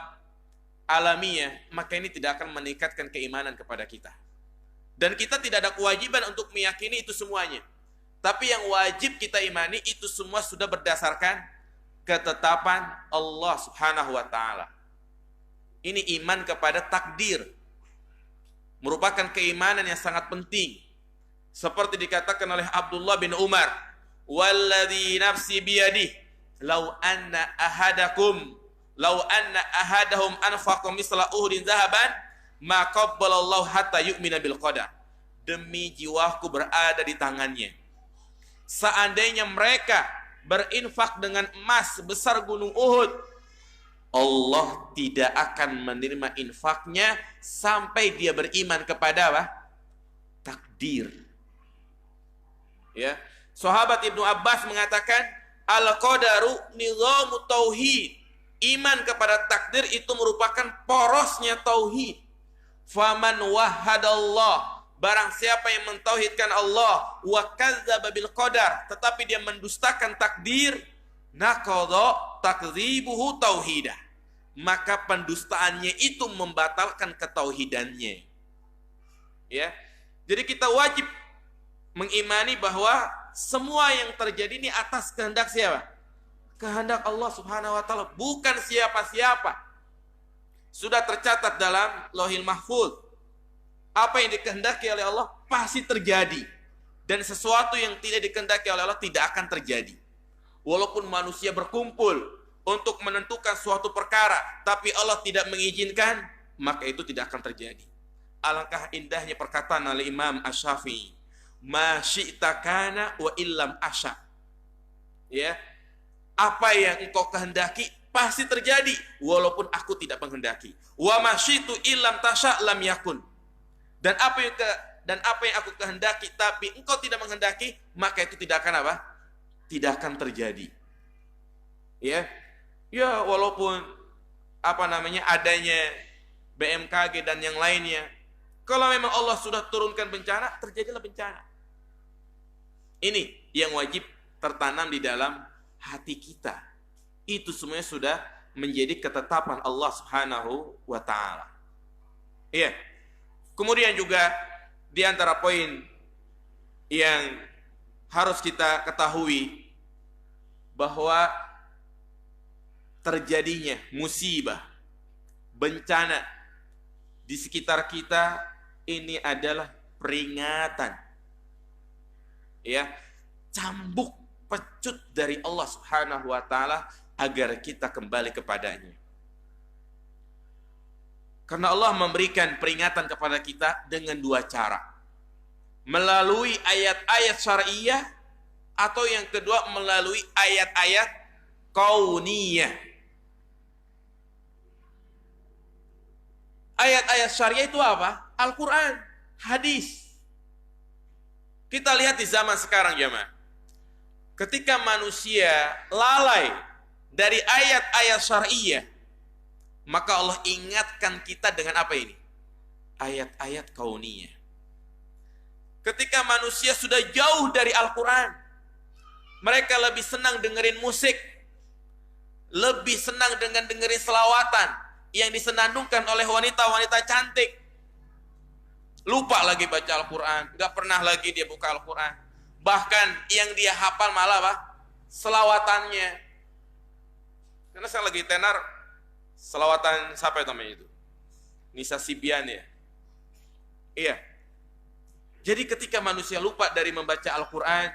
alamiah, maka ini tidak akan meningkatkan keimanan kepada kita. Dan kita tidak ada kewajiban untuk meyakini itu semuanya. Tapi yang wajib kita imani itu semua sudah berdasarkan ketetapan Allah Subhanahu wa taala. Ini iman kepada takdir, merupakan keimanan yang sangat penting. Seperti dikatakan oleh Abdullah bin Umar, walladzi nafsi biyadih law anna ahadahum anfaqa misla uhdin zahaban ma qabbalallahu hatta yu'mina bil qadar. Demi jiwaku berada di tangannya, seandainya mereka berinfak dengan emas sebesar gunung Uhud, Allah tidak akan menerima infaknya sampai dia beriman kepada apa? Takdir. Ya, sahabat Ibnu Abbas mengatakan al-qadaru nizamu tauhid. Iman kepada takdir itu merupakan porosnya tauhid. Faman wahhadallah, barang siapa yang mentauhidkan Allah, wa kadzdzaba bil qadar, tetapi dia mendustakan takdir, naqadha takdzibuhu tauhidah, maka pendustaannya itu membatalkan ketauhidannya. Ya, jadi kita wajib mengimani bahwa semua yang terjadi ini atas kehendak siapa? Kehendak Allah Subhanahu wa taala, bukan siapa-siapa. Sudah tercatat dalam Lauhil Mahfuz. Apa yang dikehendaki oleh Allah pasti terjadi, dan sesuatu yang tidak dikehendaki oleh Allah tidak akan terjadi. Walaupun manusia berkumpul untuk menentukan suatu perkara, tapi Allah tidak mengizinkan, maka itu tidak akan terjadi. Alangkah indahnya perkataan oleh Imam Asy-Syafi'i, ma syi'ta kana wa illam asya. Ya, apa yang engkau kehendaki pasti terjadi walaupun aku tidak menghendaki. Wa ma syi'tu illam tasya lam yakun. Dan apa yang aku kehendaki tapi engkau tidak menghendaki, maka itu tidak akan apa? Tidak akan terjadi. Ya, walaupun adanya BMKG dan yang lainnya, Kalau memang Allah sudah turunkan bencana, terjadilah bencana. Ini yang wajib tertanam di dalam hati kita. Itu semuanya sudah menjadi ketetapan Allah Subhanahu wa taala. Iya. Kemudian juga di antara poin yang harus kita ketahui bahwa terjadinya musibah, bencana di sekitar kita ini adalah peringatan. Ya, cambuk pecut dari Allah Subhanahu wa taala agar kita kembali kepadanya. Karena Allah memberikan peringatan kepada kita dengan dua cara. Melalui ayat-ayat syariah atau yang kedua melalui ayat-ayat kauniyah. Ayat-ayat syariah itu apa? Al-Quran, hadis. Kita lihat di zaman sekarang jemaah. Ketika manusia lalai dari ayat-ayat syariah, maka Allah ingatkan kita dengan apa ini? Ayat-ayat kauniyah. Ketika manusia sudah jauh dari Al-Quran, mereka lebih senang dengerin musik, lebih senang dengan dengerin selawatan yang disenandungkan oleh wanita-wanita cantik. Lupa lagi baca Al-Quran, gak pernah lagi dia buka Al-Quran. Bahkan yang dia hafal malah apa? Selawatannya. Karena saya lagi tenar selawatan siapa namanya itu? Nisa Sibian ya. Iya. Jadi ketika manusia lupa dari membaca Al-Quran,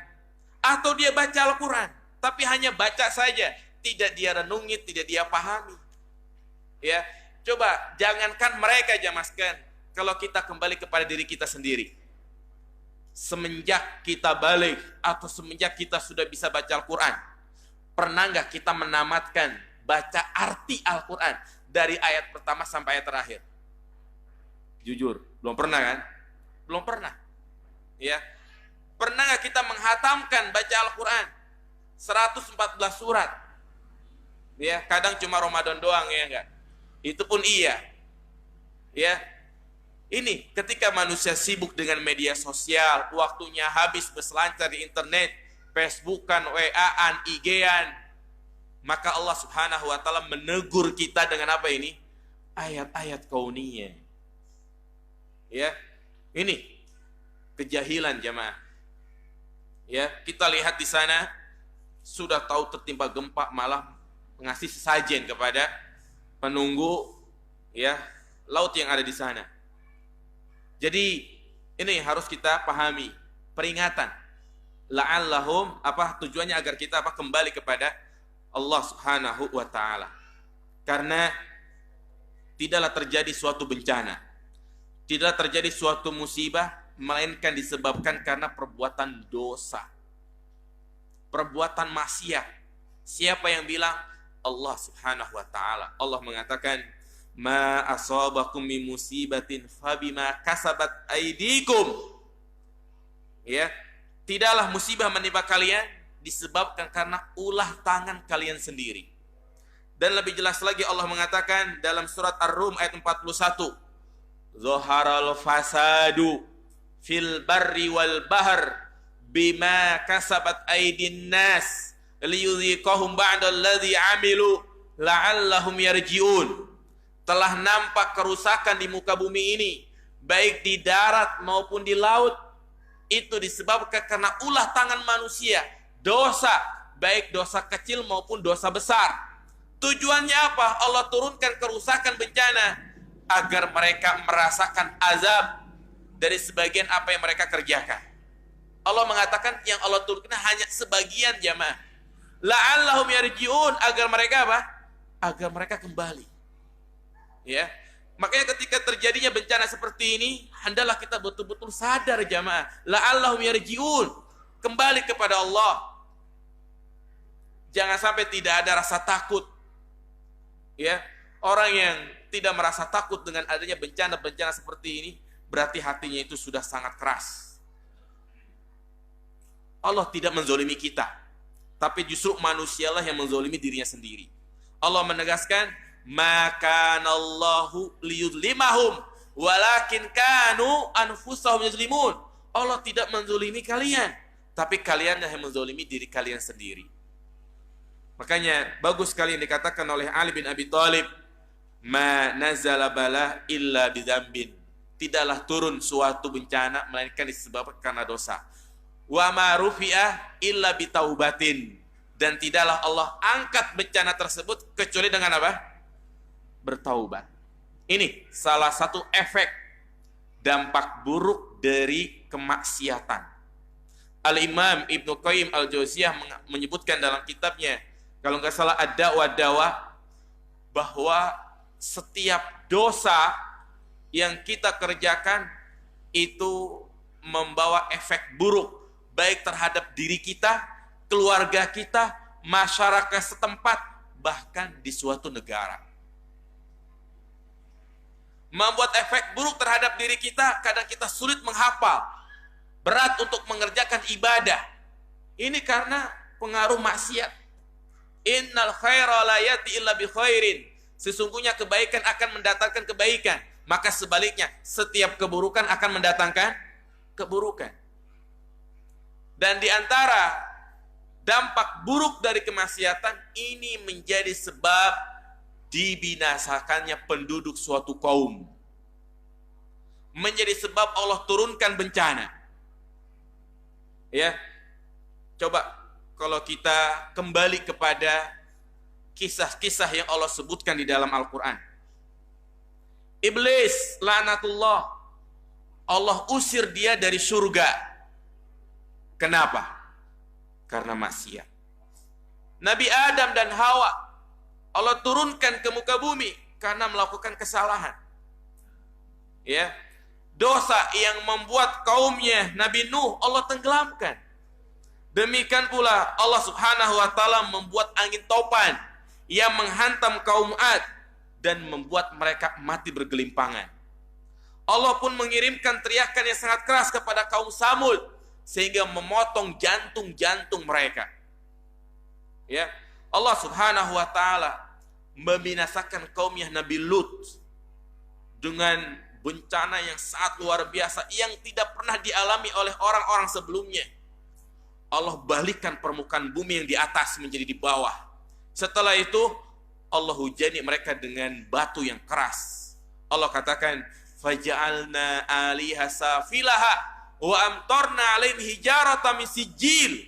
atau dia baca Al-Quran, tapi hanya baca saja, tidak dia renungi, tidak dia pahami. Ya, coba jangankan mereka jamaskan. Kalau kita kembali kepada diri kita sendiri, semenjak kita balik atau semenjak kita sudah bisa baca Al-Quran, pernah nggak kita menamatkan baca arti Al-Quran dari ayat pertama sampai ayat terakhir? Jujur, belum pernah kan? Belum pernah. Ya, pernah nggak kita menghatamkan baca Al-Quran 114 surat? Ya, kadang cuma Ramadan doang ya enggak? Itu pun iya. Ya. Ini ketika manusia sibuk dengan media sosial, waktunya habis berselancar di internet, Facebookan, WA-an, IG-an, maka Allah Subhanahu wa taala menegur kita dengan apa ini? Ayat-ayat kauniyah. Ya. Ini kejahilan jemaah. Ya, kita lihat di sana sudah tahu tertimpa gempa malah mengasih sesajen kepada penunggu ya laut yang ada di sana. Jadi ini harus kita pahami, peringatan. La'allahum tujuannya agar kita kembali kepada Allah Subhanahu wa taala. Karena tidaklah terjadi suatu bencana, tidaklah terjadi suatu musibah melainkan disebabkan karena perbuatan dosa, perbuatan maksiat. Siapa yang bilang? Allah Subhanahu wa taala. Allah mengatakan, "Ma asabakum min musibatin fabima kasabat aydikum." Ya, tidaklah musibah menimpa kalian disebabkan karena ulah tangan kalian sendiri. Dan lebih jelas lagi Allah mengatakan dalam surat Ar-Rum ayat 41, "Zaharal fasadu fil barri wal bahr bima kasabat aydin nas liyudhiqahum ba'dalladzi 'amilu la'allahum yarji'un." Telah nampak kerusakan di muka bumi ini, baik di darat maupun di laut, itu disebabkan karena ulah tangan manusia, dosa, baik dosa kecil maupun dosa besar. Tujuannya apa? Allah turunkan kerusakan bencana agar mereka merasakan azab dari sebagian apa yang mereka kerjakan. Allah mengatakan yang Allah turunkan hanya sebagian jamaah. La'allahum yarji'un, agar mereka apa? Agar mereka kembali. Ya, makanya ketika terjadinya bencana seperti ini, hendaklah kita betul-betul sadar jamaah, la'allahum yarji'un, kembali kepada Allah. Jangan sampai tidak ada rasa takut. Ya, orang yang tidak merasa takut dengan adanya bencana-bencana seperti ini, berarti hatinya itu sudah sangat keras. Allah tidak menzolimi kita, tapi justru manusialah yang menzolimi dirinya sendiri. Allah menegaskan, "Maka Allahu liyudlimahum walakin kanu anfusahum yazlimun. Allah tidak menzalimi kalian, tapi kalian yang menzalimi diri kalian sendiri. Makanya bagus sekali yang dikatakan oleh Ali bin Abi Thalib, ma nazala bala illa bidzambin. Tidaklah turun suatu bencana melainkan disebabkan karena dosa. Wa ma rufi'ah illa bitaubatin. Dan tidaklah Allah angkat bencana tersebut kecuali dengan apa? Bertaubat. Ini salah satu efek dampak buruk dari kemaksiatan. Al-Imam Ibnu Qayyim Al-Jauziyah menyebutkan dalam kitabnya, kalau nggak salah Ad-Da'wa Dawa, bahwa setiap dosa yang kita kerjakan itu membawa efek buruk baik terhadap diri kita, keluarga kita, masyarakat setempat, bahkan di suatu negara. Membuat efek buruk terhadap diri kita, kadang kita sulit menghafal, berat untuk mengerjakan ibadah. Ini karena pengaruh maksiat. Innal khaira la yati illa bi khairin. Sesungguhnya kebaikan akan mendatangkan kebaikan. Maka sebaliknya, setiap keburukan akan mendatangkan keburukan. Dan di antara dampak buruk dari kemaksiatan ini menjadi sebab dibinasakannya penduduk suatu kaum. Menjadi sebab Allah turunkan bencana. Ya. Coba kalau kita kembali kepada kisah-kisah yang Allah sebutkan di dalam Al-Quran. Iblis, laknatullah, Allah usir dia dari surga. Kenapa? Karena maksiat. Nabi Adam dan Hawa, Allah turunkan ke muka bumi karena melakukan kesalahan. Ya, dosa yang membuat kaumnya Nabi Nuh Allah tenggelamkan. Demikian pula Allah Subhanahu wa taala membuat angin topan yang menghantam kaum Ad dan membuat mereka mati bergelimpangan. Allah pun mengirimkan teriakan yang sangat keras kepada kaum Samud sehingga memotong jantung-jantung mereka. Ya, Allah Subhanahu wa taala membinasakan kaumnya Nabi Lut dengan bencana yang sangat luar biasa yang tidak pernah dialami oleh orang-orang sebelumnya. Allah balikkan permukaan bumi yang di atas menjadi di bawah. Setelah itu Allah hujani mereka dengan batu yang keras. Allah katakan, faja'alna 'aliha safilaha wa amtarna 'alaihim hijaratan min sijil.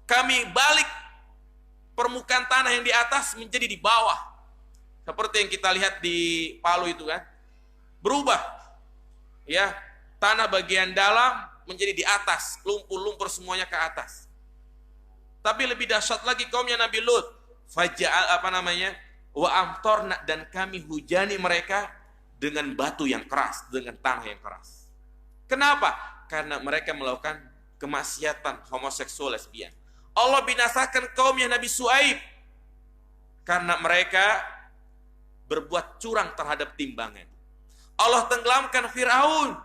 Kami balik permukaan tanah yang di atas menjadi di bawah. Seperti yang kita lihat di Palu itu kan. Berubah. Ya, tanah bagian dalam menjadi di atas, lumpur-lumpur semuanya ke atas. Tapi lebih dahsyat lagi kaumnya Nabi Lut. Faja'al wa amtorna, dan kami hujani mereka dengan batu yang keras, dengan tanah yang keras. Kenapa? Karena mereka melakukan kemaksiatan homoseksual lesbian. Allah binasakan kaumnya Nabi Su'aib karena mereka berbuat curang terhadap timbangan. Allah tenggelamkan Fir'aun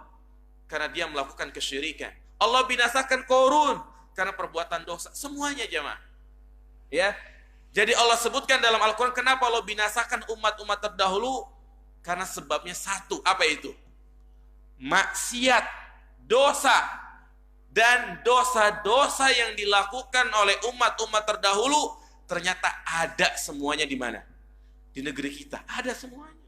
karena dia melakukan kesyirikan. Allah binasakan Qarun karena perbuatan dosa. Semuanya jemaah. Ya. Jadi Allah sebutkan dalam Al-Quran kenapa Allah binasakan umat-umat terdahulu? Karena sebabnya satu. Apa itu? Maksiat, dosa. Dan dosa-dosa yang dilakukan oleh umat-umat terdahulu ternyata ada semuanya di mana? Di negeri kita. Ada semuanya.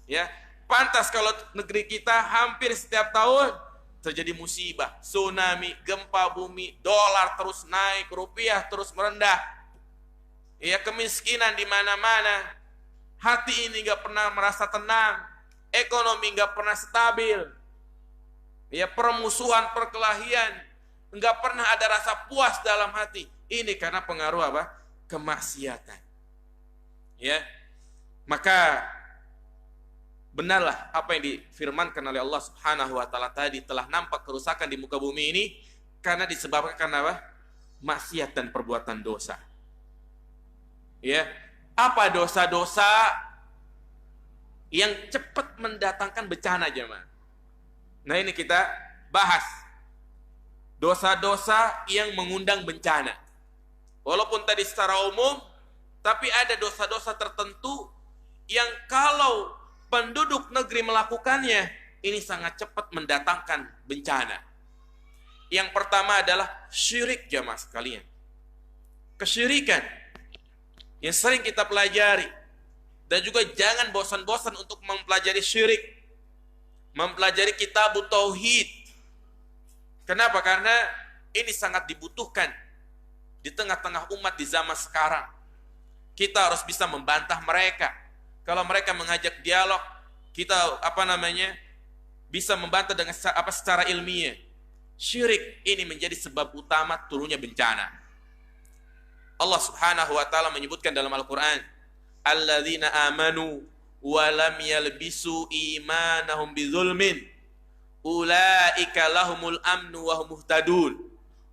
Ya. Pantas kalau negeri kita hampir setiap tahun terjadi musibah, tsunami, gempa bumi, dolar terus naik, rupiah terus merendah. Ya, kemiskinan di mana-mana. Hati ini nggak pernah merasa tenang, ekonomi nggak pernah stabil. Ya, permusuhan, perkelahian, nggak pernah ada rasa puas dalam hati. Ini karena pengaruh apa? Kemaksiatan. Ya, maka benarlah apa yang difirmankan oleh Allah Subhanahu wa taala tadi, telah nampak kerusakan di muka bumi ini karena disebabkan karena apa? Maksiat dan perbuatan dosa. Ya, apa dosa-dosa yang cepat mendatangkan bencana jemaah? Nah, ini kita bahas. Dosa-dosa yang mengundang bencana. Walaupun tadi secara umum, tapi ada dosa-dosa tertentu yang kalau penduduk negeri melakukannya, ini sangat cepat mendatangkan bencana. Yang pertama adalah syirik jamaah sekalian. Kesyirikan yang sering kita pelajari. Dan juga jangan bosan-bosan untuk mempelajari syirik. Mempelajari kitab tauhid. Kenapa? Karena ini sangat dibutuhkan di tengah-tengah umat di zaman sekarang. Kita harus bisa membantah mereka. Kalau mereka mengajak dialog, kita bisa membantah dengan secara ilmiah. Syirik ini menjadi sebab utama turunnya bencana. Allah Subhanahu wa taala menyebutkan dalam Al-Qur'an, alladzina amanu wa lam yalbisu imanahum bidzulmin ulaika lahumul amnu wa hum muhtadun.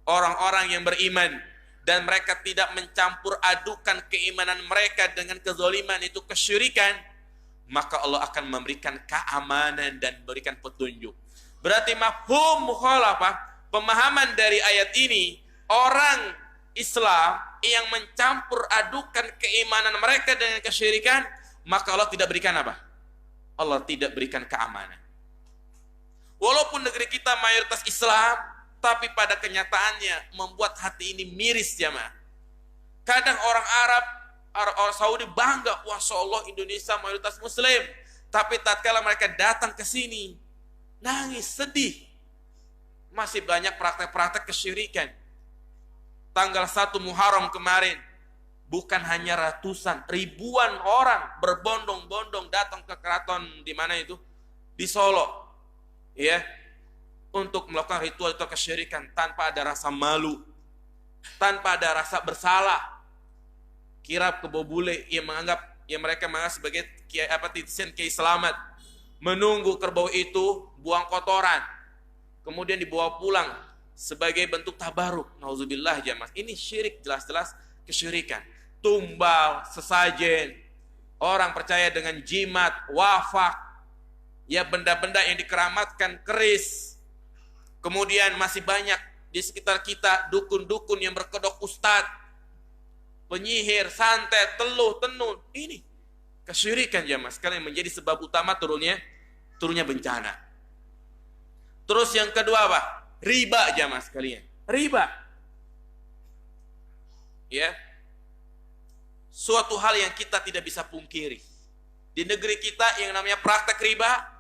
Orang-orang yang beriman dan mereka tidak mencampur adukan keimanan mereka dengan kezaliman, itu kesyirikan, maka Allah akan memberikan keamanan dan memberikan petunjuk. Berarti mafhum mukhalafah, pemahaman dari ayat ini, orang Islam yang mencampur adukan keimanan mereka dengan kesyirikan, maka Allah tidak berikan apa? Allah tidak berikan keamanan. Walaupun negeri kita mayoritas Islam, tapi pada kenyataannya membuat hati ini miris jamaah. Kadang orang Arab, orang Saudi bangga, Masya Allah Indonesia mayoritas Muslim. Tapi tatkala mereka datang ke sini, nangis, sedih. Masih banyak praktek-praktek kesyirikan. Tanggal 1 Muharram kemarin, bukan hanya ratusan, ribuan orang berbondong-bondong datang ke keraton di mana itu? Di Solo. Ya. Untuk melakukan ritual kesyirikan tanpa ada rasa malu, tanpa ada rasa bersalah. Kirap Kebo Bule yang mereka menganggap sebagai titisan Kiai Selamat, menunggu kerbau itu buang kotoran, kemudian dibawa pulang sebagai bentuk tabaruk. Nauzubillah jamaah. Ini syirik, jelas-jelas kesyirikan. Tumbal, sesajen, orang percaya dengan jimat, wafak, ya benda-benda yang dikeramatkan, keris. Kemudian masih banyak di sekitar kita dukun-dukun yang berkedok ustadz, penyihir, santet, teluh, tenun. Ini kesyirikan jamaah sekalian, menjadi sebab utama turunnya bencana. Terus yang kedua apa? Riba jamaah sekalian. Riba. Ya. Suatu hal yang kita tidak bisa pungkiri. Di negeri kita yang namanya praktek riba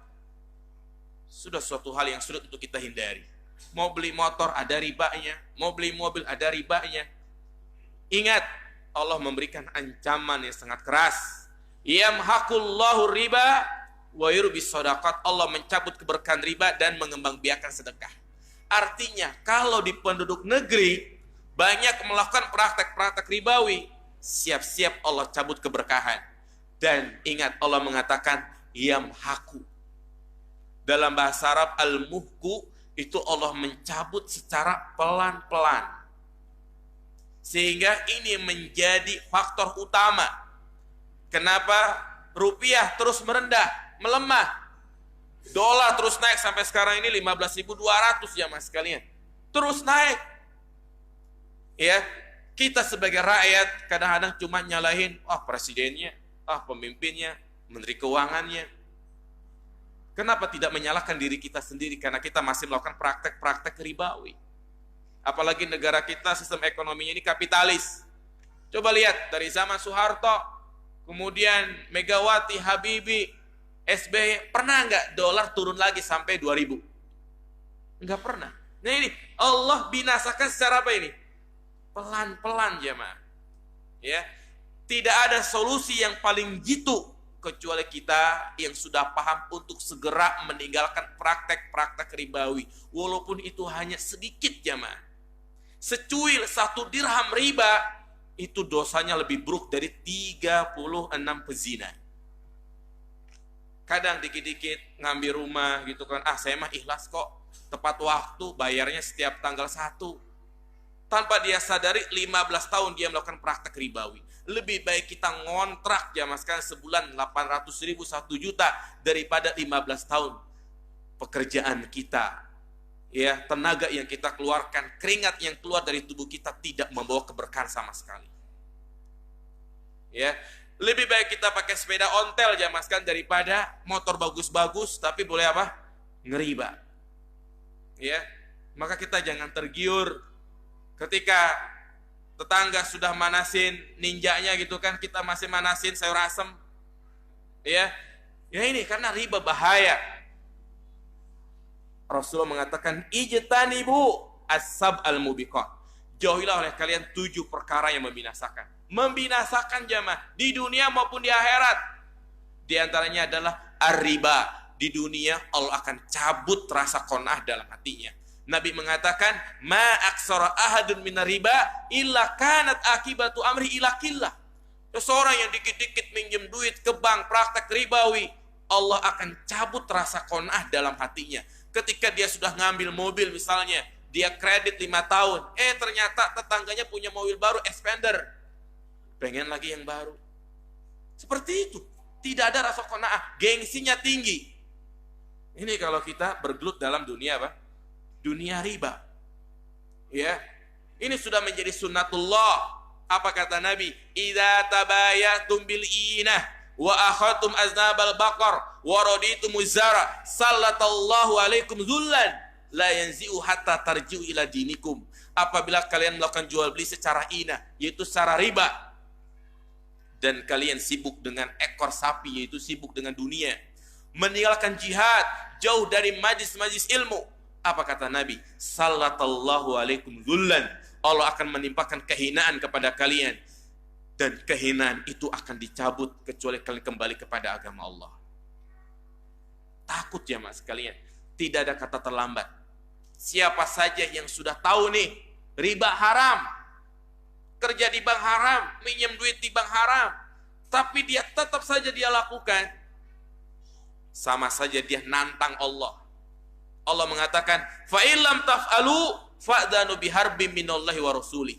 sudah suatu hal yang sulit untuk kita hindari. Mau beli motor ada ribanya, mau beli mobil ada ribanya. Ingat, Allah memberikan ancaman yang sangat keras. Yamhaqullahu riba wa yurbis shadaqat. Allah mencabut keberkahan riba dan mengembangbiakan sedekah. Artinya, kalau di penduduk negeri banyak melakukan praktek-praktek ribawi, siap-siap Allah cabut keberkahan. Dan ingat, Allah mengatakan yamhaqu. Dalam bahasa Arab al-muhku itu Allah mencabut secara pelan-pelan. Sehingga ini menjadi faktor utama. Kenapa rupiah terus merendah, melemah. Dolar terus naik sampai sekarang ini 15.200 ya mas sekalian. Terus naik. Ya, kita sebagai rakyat kadang-kadang cuma nyalahin presidennya, pemimpinnya, menteri keuangannya. Kenapa tidak menyalahkan diri kita sendiri? Karena kita masih melakukan praktek-praktek ribawi. Apalagi negara kita sistem ekonominya ini kapitalis. Coba lihat dari zaman Soeharto, kemudian Megawati, Habibie, SBY, pernah nggak dolar turun lagi sampai 2000? Nggak pernah. Nah ini Allah binasakan secara apa ini? Pelan-pelan jemaah. Ya, tidak ada solusi yang paling jitu kecuali kita yang sudah paham untuk segera meninggalkan praktek-praktek ribawi. Walaupun itu hanya sedikit jamaah. Secuil 1 dirham riba, itu dosanya lebih buruk dari 36 pezina. Kadang dikit-dikit ngambil rumah gitu kan, saya mah ikhlas kok, tepat waktu, bayarnya setiap tanggal 1. Tanpa dia sadari 15 tahun dia melakukan praktek ribawi. Lebih baik kita ngontrak jamaah sekalian sebulan 800.000, 1 juta daripada 15 tahun pekerjaan kita. Ya, tenaga yang kita keluarkan, keringat yang keluar dari tubuh kita tidak membawa keberkahan sama sekali. Ya, Lebih baik kita pakai sepeda ontel jamaah sekalian daripada motor bagus-bagus tapi boleh apa? Ngeriba. Ya. Maka kita jangan tergiur ketika tetangga sudah manasin ninjanya gitu kan, kita masih manasin sayur asem. Ya. Ya ini karena riba bahaya. Rasulullah mengatakan ijtanibu as-sab al-mubiqat. Jauhilah oleh kalian 7 perkara yang membinasakan. Membinasakan jamaah di dunia maupun di akhirat. Di antaranya adalah ar-riba. Di dunia Allah akan cabut rasa qanaah dalam hatinya. Nabi mengatakan, "Ma aksara ahadun minar riba illa kanat akibatu amri ila killah." Seseorang yang dikit-dikit minjem duit ke bank praktek ribawi, Allah akan cabut rasa qanaah dalam hatinya. Ketika dia sudah ngambil mobil misalnya, dia kredit 5 tahun, ternyata tetangganya punya mobil baru expander, pengen lagi yang baru. Seperti itu, tidak ada rasa qanaah, gengsinya tinggi. Ini kalau kita bergelut dalam dunia apa? Dunia riba. Ya, ini sudah menjadi sunnatullah. Apa kata Nabi? Idza tabayatum bil inah wa akhatum aznabal baqar wa raditumuz zara sallatallahu alaikum dzullan la yanzi'u hatta tarji'u ila dinikum. Apabila kalian melakukan jual beli secara inah, yaitu secara riba, dan kalian sibuk dengan ekor sapi, yaitu sibuk dengan dunia, meninggalkan jihad, jauh dari majlis-majlis ilmu, apa kata Nabi? Sallatallahu alaikum dzullan. Allah akan menimpakan kehinaan kepada kalian, dan kehinaan itu akan dicabut kecuali kalian kembali kepada agama Allah. Takut ya mas sekalian, tidak ada kata terlambat. Siapa saja yang sudah tahu nih riba haram, kerja di bank haram, minjem duit di bank haram, tapi dia tetap saja dia lakukan, sama saja dia nantang Allah. Allah mengatakan, fa illam taf'alu fa'danu biharbim minallahi wa rasuli.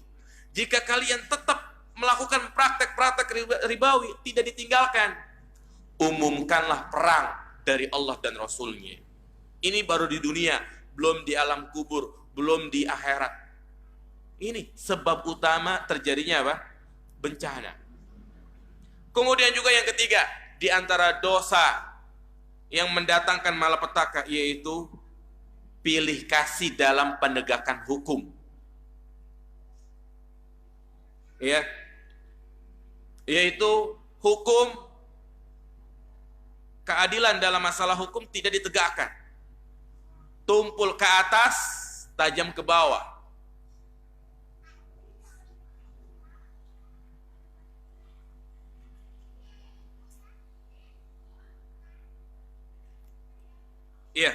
Jika kalian tetap melakukan praktek-praktek ribawi, tidak ditinggalkan, umumkanlah perang dari Allah dan Rasulnya. Ini baru di dunia, belum di alam kubur, belum di akhirat. Ini sebab utama terjadinya apa? Bencana. Kemudian juga yang ketiga, di antara dosa yang mendatangkan malapetaka, yaitu pilih kasih dalam penegakan hukum. Ya. Yaitu hukum, keadilan dalam masalah hukum tidak ditegakkan. Tumpul ke atas, tajam ke bawah. Iya.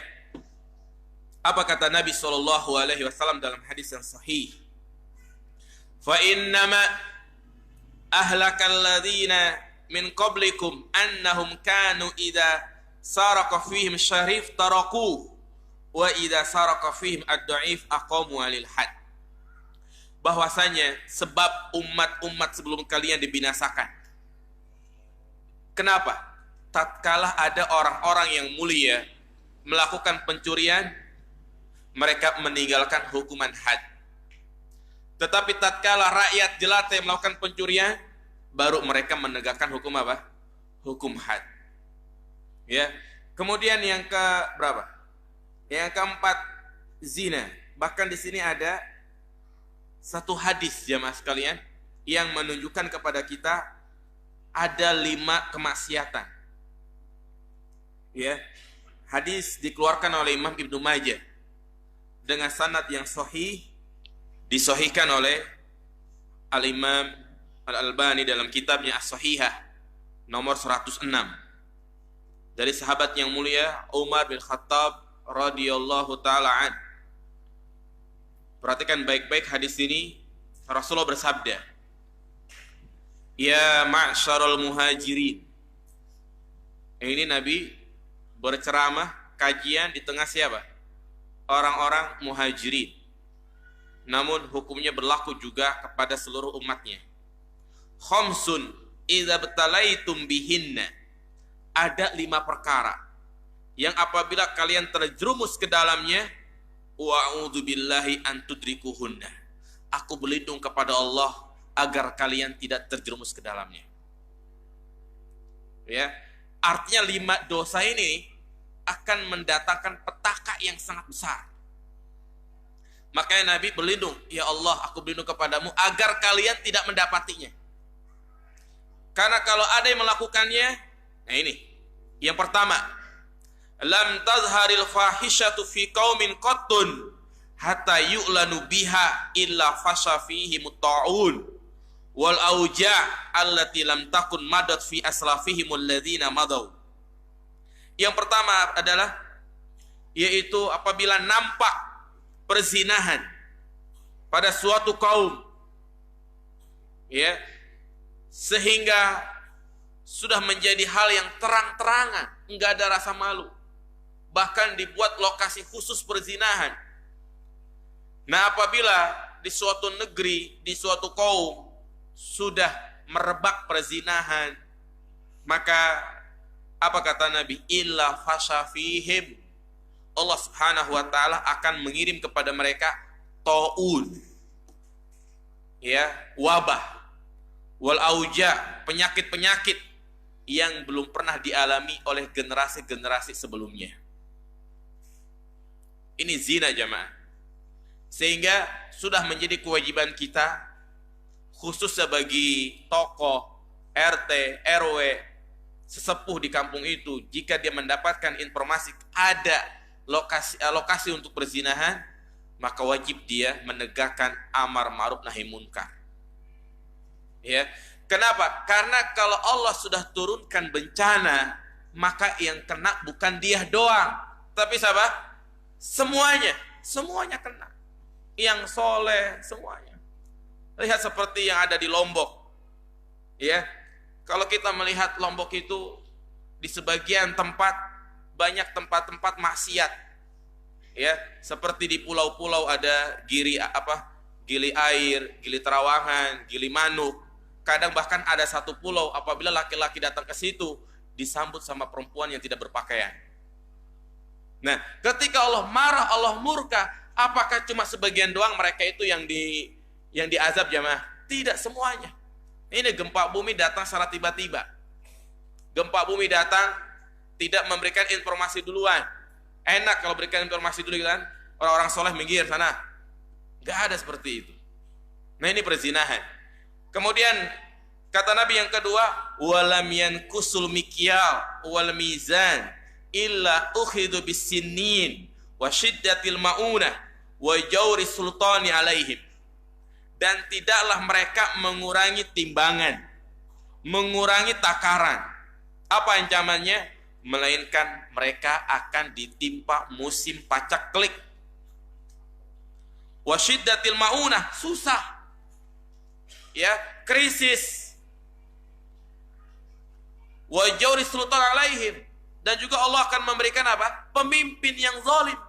Apa kata Nabi SAW dalam hadis yang sahih? Fa innama ahlakal ladzina min qablikum annahum kanu idza saraka fihim syarif taraku wa idza saraka fihim ad-dha'if aqamu alil had. Bahwasanya sebab umat-umat sebelum kalian dibinasakan. Kenapa? Tatkala ada orang-orang yang mulia melakukan pencurian, mereka meninggalkan hukuman had. Tetapi tatkala rakyat jelata yang melakukan pencurian, baru mereka menegakkan hukum apa? Hukum had. Ya. Kemudian yang ke berapa? Yang keempat, zina. Bahkan di sini ada satu hadis jamaah sekalian yang menunjukkan kepada kita ada 5 kemaksiatan. Ya. Hadis dikeluarkan oleh Imam Ibnu Majah dengan sanad yang sahih, disahihkan oleh Al-Imam Al-Albani dalam kitabnya As-Sahihah nomor 106 dari sahabat yang mulia Umar bin Khattab radhiyallahu taala an. Perhatikan baik-baik hadis ini. Rasulullah bersabda, "Ya ma'syarul muhajirin." Ini Nabi berceramah, kajian di tengah siapa? Orang-orang muhajirin. Namun hukumnya berlaku juga kepada seluruh umatnya. Khamsun idza btalaitum bihinna. Ada 5 perkara yang apabila kalian terjerumus ke dalamnya, wa'udzubillahi an tudrikuhunna. Aku berlindung kepada Allah agar kalian tidak terjerumus ke dalamnya. Ya, artinya 5 dosa ini akan mendatangkan petaka yang sangat besar. Makanya Nabi berlindung, ya Allah, aku berlindung kepadamu agar kalian tidak mendapatinya. Karena kalau ada yang melakukannya, nah ini, yang pertama, lam tazharil fahishatu fi qaumin qattun hatta yu'lanu biha illa fasha fihi mutta'un wal auja' allati lam takun madat fi aslafihimul ladzina madaw. Yang pertama adalah yaitu apabila nampak perzinahan pada suatu kaum, ya, sehingga sudah menjadi hal yang terang-terangan, enggak ada rasa malu, bahkan dibuat lokasi khusus perzinahan. Nah, apabila di suatu negeri, di suatu kaum sudah merebak perzinahan, maka apa kata Nabi? Illa fasha fihim, Allah Subhanahu wa taala akan mengirim kepada mereka taun, ya, wabah, wal auja, penyakit-penyakit yang belum pernah dialami oleh generasi-generasi sebelumnya. Ini zina, jamaah. Sehingga sudah menjadi kewajiban kita, khususnya bagi tokoh, RT, RW, sesepuh di kampung itu, jika dia mendapatkan informasi ada lokasi untuk perzinahan, maka wajib dia menegakkan amar ma'ruf nahi munkar. Ya, kenapa? Karena kalau Allah sudah turunkan bencana, maka yang kena bukan dia doang, tapi siapa? Semuanya kena. Yang soleh semuanya. Lihat seperti yang ada di Lombok, ya. Kalau kita melihat Lombok itu di sebagian tempat banyak tempat-tempat maksiat, ya, seperti di pulau-pulau ada gili air, gili terawangan, gili manuk. Kadang bahkan ada satu pulau apabila laki-laki datang ke situ disambut sama perempuan yang tidak berpakaian. Nah, ketika Allah marah, Allah murka, apakah cuma sebagian doang mereka itu yang diazab, jamaah? Tidak semuanya. Ini gempa bumi datang secara tiba-tiba. Gempa bumi datang tidak memberikan informasi duluan. Enak kalau berikan informasi dulu kan, orang-orang soleh minggir sana. Gak ada seperti itu. Nah, ini perzinahan. Kemudian kata Nabi yang kedua, walam yankusul mikyal wal mizan illa ukhidu bisinin wa syiddatil maunah wa jawri sultani alaihim. Dan tidaklah mereka mengurangi timbangan, mengurangi takaran. Apa ancamannya? Melainkan mereka akan ditimpa musim pacaklik. Wa syiddatil maunah, susah, ya, krisis. Wa jawri sultan alaihim, dan juga Allah akan memberikan apa? Pemimpin yang zalim.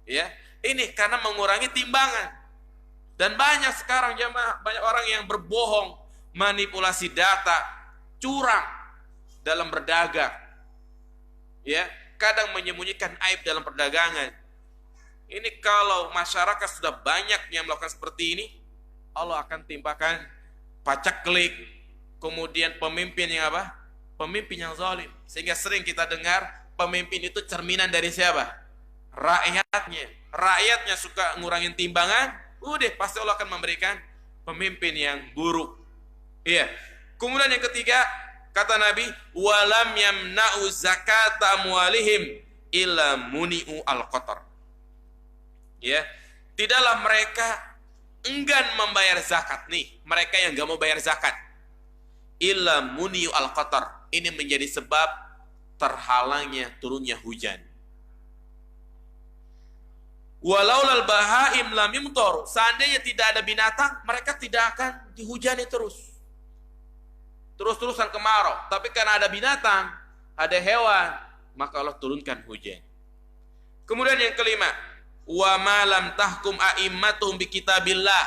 Ya, ini karena mengurangi timbangan. Dan banyak sekarang jemaah, banyak orang yang berbohong, manipulasi data, curang dalam berdagang. Ya, kadang menyembunyikan aib dalam perdagangan. Ini kalau masyarakat sudah banyak yang melakukan seperti ini, Allah akan timpakan pacaklik, kemudian pemimpin yang apa? Pemimpin yang zalim. Sehingga sering kita dengar pemimpin itu cerminan dari siapa? Rakyatnya. Rakyatnya suka ngurangin timbangan, udah pasti Allah akan memberikan pemimpin yang buruk. Iya. Kemudian yang ketiga, kata Nabi, walam yamna'u zakata amwalihim illa muni'u al-qatar. Ya, tidaklah mereka enggan membayar zakat nih, mereka yang enggak mau bayar zakat. Illa muni'u al-qatar. Ini menjadi sebab terhalangnya turunnya hujan. Walaulal bahaim lam yumtar. Seandainya tidak ada binatang, mereka tidak akan dihujani terus-terusan kemarau. Tapi karena ada binatang, ada hewan, maka Allah turunkan hujan. Kemudian yang kelima, wa ma lam tahkum a'immatuhum bi kitabillah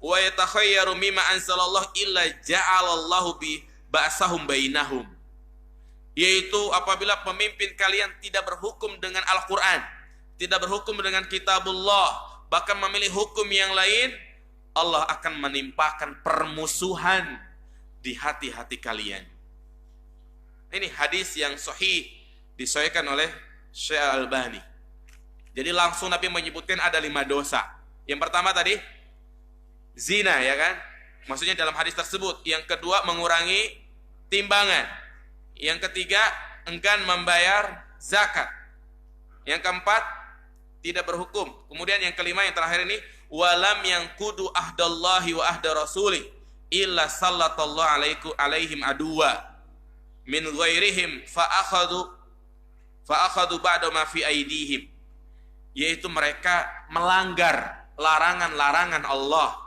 wa yatakhayyaru mimma anzalallahu illa ja'alallahu bi ba'sahum bainahum. Yaitu apabila pemimpin kalian tidak berhukum dengan Al-Quran, tidak berhukum dengan kitabullah, bahkan memilih hukum yang lain, Allah akan menimpakan permusuhan di hati-hati kalian. Ini hadis yang sahih disahihkan oleh Syekh Al-Albani. Jadi langsung Nabi menyebutkan ada 5 dosa. Yang pertama tadi zina, ya kan? Maksudnya dalam hadis tersebut. Yang kedua mengurangi timbangan. Yang ketiga enggan membayar zakat. Yang keempat tidak berhukum. Kemudian yang kelima, yang terakhir ini, walam yang kudu ahdallahi wa ahda rasuli illa sallallahu alaihim aduwa min ghairihim fa akhadu ba'da ma fi aidihim, yaitu mereka melanggar larangan-larangan Allah,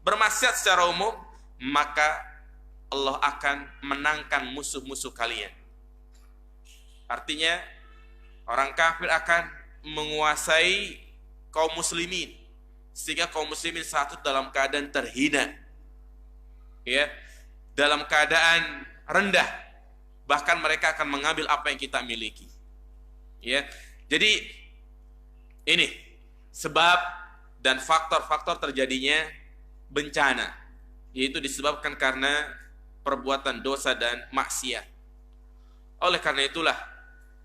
bermaksiat secara umum, maka Allah akan menangkan musuh-musuh kalian. Artinya orang kafir akan menguasai kaum muslimin, sehingga kaum muslimin satu dalam keadaan terhina, ya, dalam keadaan rendah, bahkan mereka akan mengambil apa yang kita miliki, ya. Jadi ini sebab dan faktor-faktor terjadinya bencana, yaitu disebabkan karena perbuatan dosa dan maksiat. Oleh karena itulah,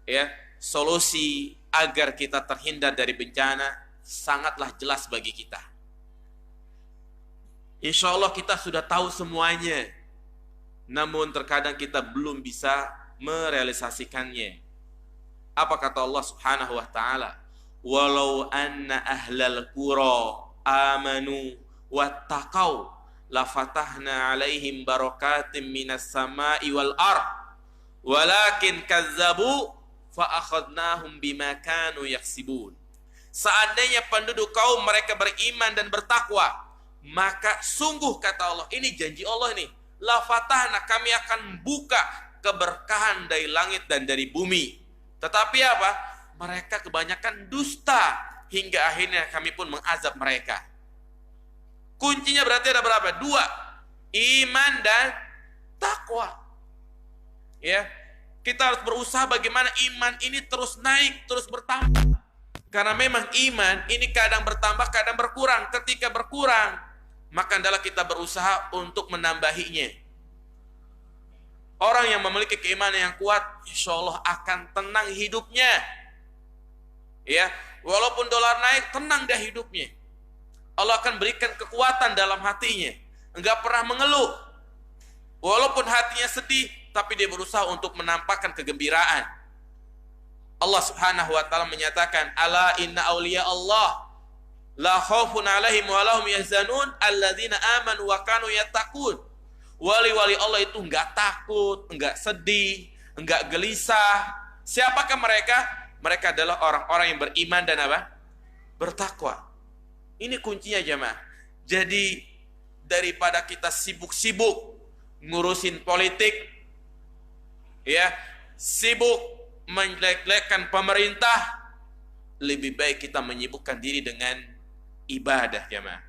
ya, solusi agar kita terhindar dari bencana sangatlah jelas bagi kita. Insya Allah kita sudah tahu semuanya, namun terkadang kita belum bisa merealisasikannya. Apa kata Allah Subhanahu wa taala? Walau anna ahlal qura amanu wattaqau lafatahna alaihim barakatim minas sama'i wal ard walakin kazzabu fa akhadnahum bima kanu yaksibun. Seandainya penduduk kaum mereka beriman dan bertakwa, maka sungguh kata Allah, ini janji Allah ini, la fatahna, kami akan buka keberkahan dari langit dan dari bumi. Tetapi apa? Mereka kebanyakan dusta, hingga akhirnya kami pun mengazab mereka. Kuncinya berarti ada berapa? 2, iman dan takwa. Ya, kita harus berusaha bagaimana iman ini terus naik, terus bertambah. Karena memang iman ini kadang bertambah, kadang berkurang. Ketika berkurang, maka adalah kita berusaha untuk menambahinya. Orang yang memiliki keimanan yang kuat, insya Allah akan tenang hidupnya. Ya, walaupun dolar naik, tenang dah hidupnya. Allah akan berikan kekuatan dalam hatinya. Enggak pernah mengeluh. Walaupun hatinya sedih, tapi dia berusaha untuk menampakkan kegembiraan. Allah Subhanahu wa taala menyatakan, ala inna awliya Allah la khaufun alaihim wa lahum yahzanun alladzina amanu wa kanu yattaqun. Wali-wali Allah itu enggak takut, enggak sedih, enggak gelisah. Siapakah mereka? Mereka adalah orang-orang yang beriman dan apa? Bertakwa. Ini kuncinya jemaah. Jadi daripada kita sibuk-sibuk ngurusin politik, ya, sibuk menjelek-jelekkan pemerintah, lebih baik kita menyibukkan diri dengan ibadah, jemaah.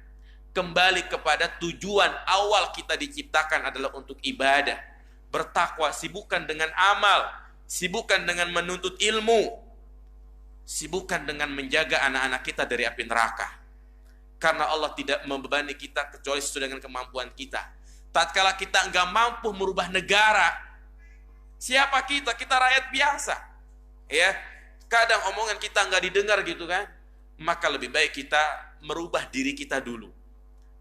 Kembali kepada tujuan awal kita diciptakan adalah untuk ibadah, bertakwa, sibukkan dengan amal, sibukkan dengan menuntut ilmu, sibukkan dengan menjaga anak-anak kita dari api neraka. Karena Allah tidak membebani kita kecuali sesuai dengan kemampuan kita. Tatkala kita enggak mampu merubah negara, siapa kita? Kita rakyat biasa. Ya, kadang omongan kita enggak didengar gitu kan. Maka lebih baik kita merubah diri kita dulu.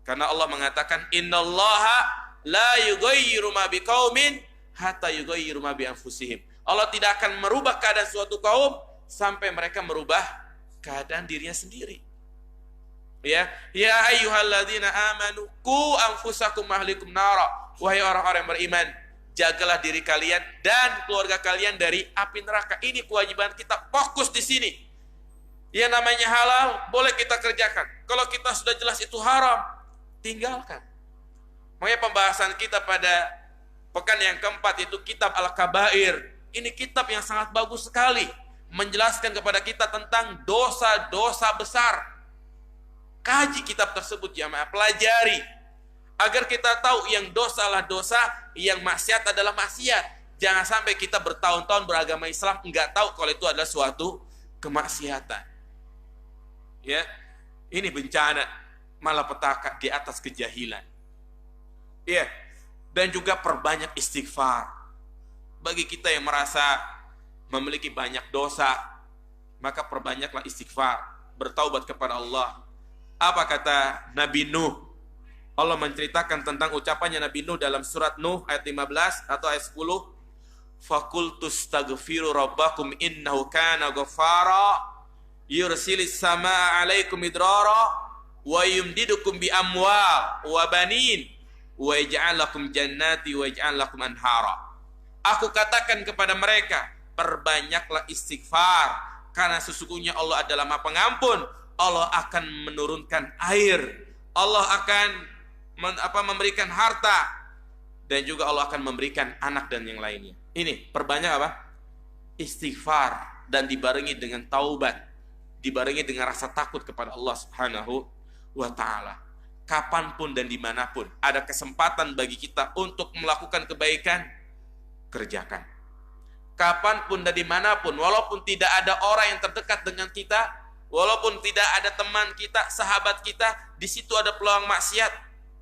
Karena Allah mengatakan, innallaha la yughayyiru ma biqaumin hatta yughayyiru ma bi anfusihim. Allah tidak akan merubah keadaan suatu kaum sampai mereka merubah keadaan dirinya sendiri. Ya, ya ayyuhalladzina amanu qu anfusakum ahlikum nara. Wahai orang-orang yang beriman, jagalah diri kalian dan keluarga kalian dari api neraka. Ini kewajiban kita, fokus di sini. Yang namanya halal boleh kita kerjakan. Kalau kita sudah jelas itu haram, tinggalkan. Makanya pembahasan kita pada pekan yang keempat itu kitab Al-Kabair. Ini kitab yang sangat bagus sekali, menjelaskan kepada kita tentang dosa-dosa besar. Kaji kitab tersebut jamaah, pelajari agar kita tahu yang dosa adalah dosa, yang maksiat adalah maksiat. Jangan sampai kita bertahun-tahun beragama Islam enggak tahu kalau itu adalah suatu kemaksiatan. Ya, ini bencana malapetaka di atas kejahilan. Ya, dan juga perbanyak istighfar. Bagi kita yang merasa memiliki banyak dosa, maka perbanyaklah istighfar, bertaubat kepada Allah. Apa kata Nabi Nuh? Allah menceritakan tentang ucapannya Nabi Nuh dalam surat Nuh ayat 15 atau ayat 10. Fakultustaghfiru rabbakum innahu kana ghaffara yursilis samaa 'alaikum idrara wa yumdidukum bi amwal wa banin wa yaj'al lakum jannati wa yaj'al lakum anhara. Aku katakan kepada mereka, perbanyaklah istighfar, karena sesungguhnya Allah adalah Maha Pengampun. Allah akan menurunkan air, Allah akan memberikan harta, dan juga Allah akan memberikan anak dan yang lainnya. Ini perbanyak apa? Istighfar, dan dibarengi dengan taubat, dibarengi dengan rasa takut kepada Allah Subhanahu wa ta'ala. Kapanpun dan dimanapun ada kesempatan bagi kita untuk melakukan kebaikan, kerjakan. Kapanpun dan dimanapun, walaupun tidak ada orang yang terdekat dengan kita, walaupun tidak ada teman kita, sahabat kita, di situ ada peluang maksiat,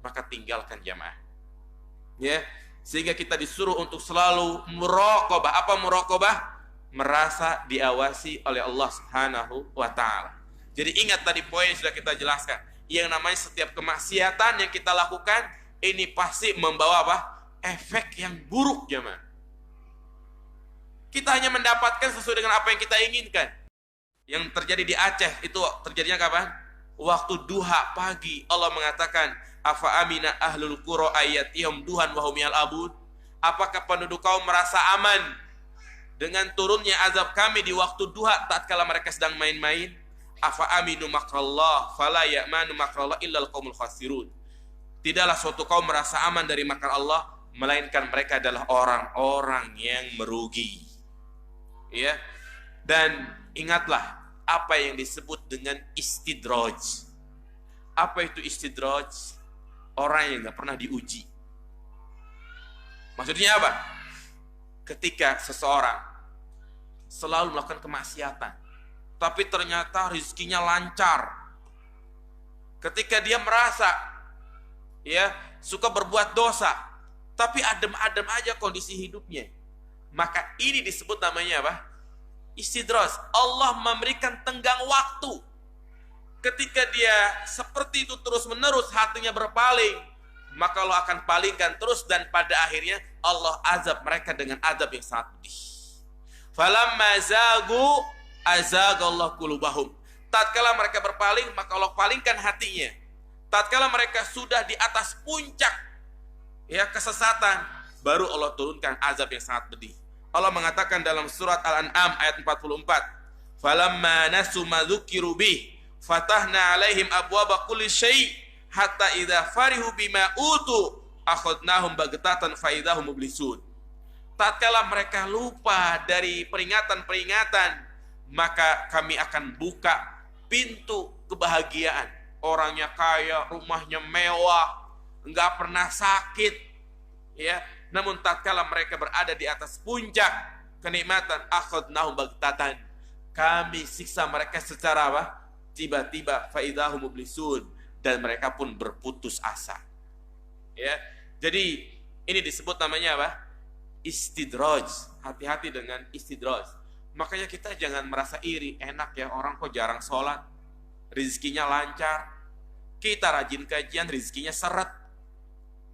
maka tinggalkan jamaah. Ya, sehingga kita disuruh untuk selalu muraqabah. Apa muraqabah? Merasa diawasi oleh Allah Subhanahu wa ta'ala. Jadi ingat tadi poin yang sudah kita jelaskan. Yang namanya setiap kemaksiatan yang kita lakukan, ini pasti membawa apa? Efek yang buruk, jamaah. Kita hanya mendapatkan sesuai dengan apa yang kita inginkan. Yang terjadi di Aceh itu terjadinya kapan? Waktu duha pagi. Allah mengatakan, afa amina ahlul qura ayatihum duhan wa hum yal'abun. Apakah penduduk kaum merasa aman dengan turunnya azab kami di waktu duha tatkala mereka sedang main-main? Afa aminu makrallah fala ya'manu makrallah illal qaumul khasirun. Tidaklah suatu kaum merasa aman dari makar Allah, melainkan mereka adalah orang-orang yang merugi. Ya. Dan ingatlah apa yang disebut dengan istidraj. Apa itu istidraj? Orang yang nggak pernah diuji. Maksudnya apa? Ketika seseorang selalu melakukan kemaksiatan, tapi ternyata rezekinya lancar. Ketika dia merasa ya suka berbuat dosa, tapi adem-adem aja kondisi hidupnya, maka ini disebut namanya apa? Istidraj. Allah memberikan tenggang waktu. Ketika dia seperti itu terus-menerus hatinya berpaling, maka Allah akan palingkan terus, dan pada akhirnya Allah azab mereka dengan azab yang sangat pedih. Falamma zagu azagallahu qulubahum. Tatkala mereka berpaling, maka Allah palingkan hatinya. Tatkala mereka sudah di atas puncak ya kesesatan, baru Allah turunkan azab yang sangat pedih. Allah mengatakan dalam surat Al-An'am ayat 44, falamma nasu ma dzukiru bih fatahna alaihim abwaba kulli syai' hatta idza farihu bima utu akhadnahum baghtatan fa idahum mublisun. Tatkala mereka lupa dari peringatan-peringatan, maka kami akan buka pintu kebahagiaan. Orangnya kaya, rumahnya mewah, enggak pernah sakit, ya. Namun tatkala mereka berada di atas puncak kenikmatan, akhadnahum baghtatan, kami siksa mereka secara apa? Tiba-tiba, fa idahum mublisun, dan mereka pun berputus asa. Ya. Jadi ini disebut namanya apa? Istidraj. Hati-hati dengan istidraj. Makanya kita jangan merasa iri, enak ya orang kok jarang sholat, rezekinya lancar. Kita rajin kajian, rezekinya seret.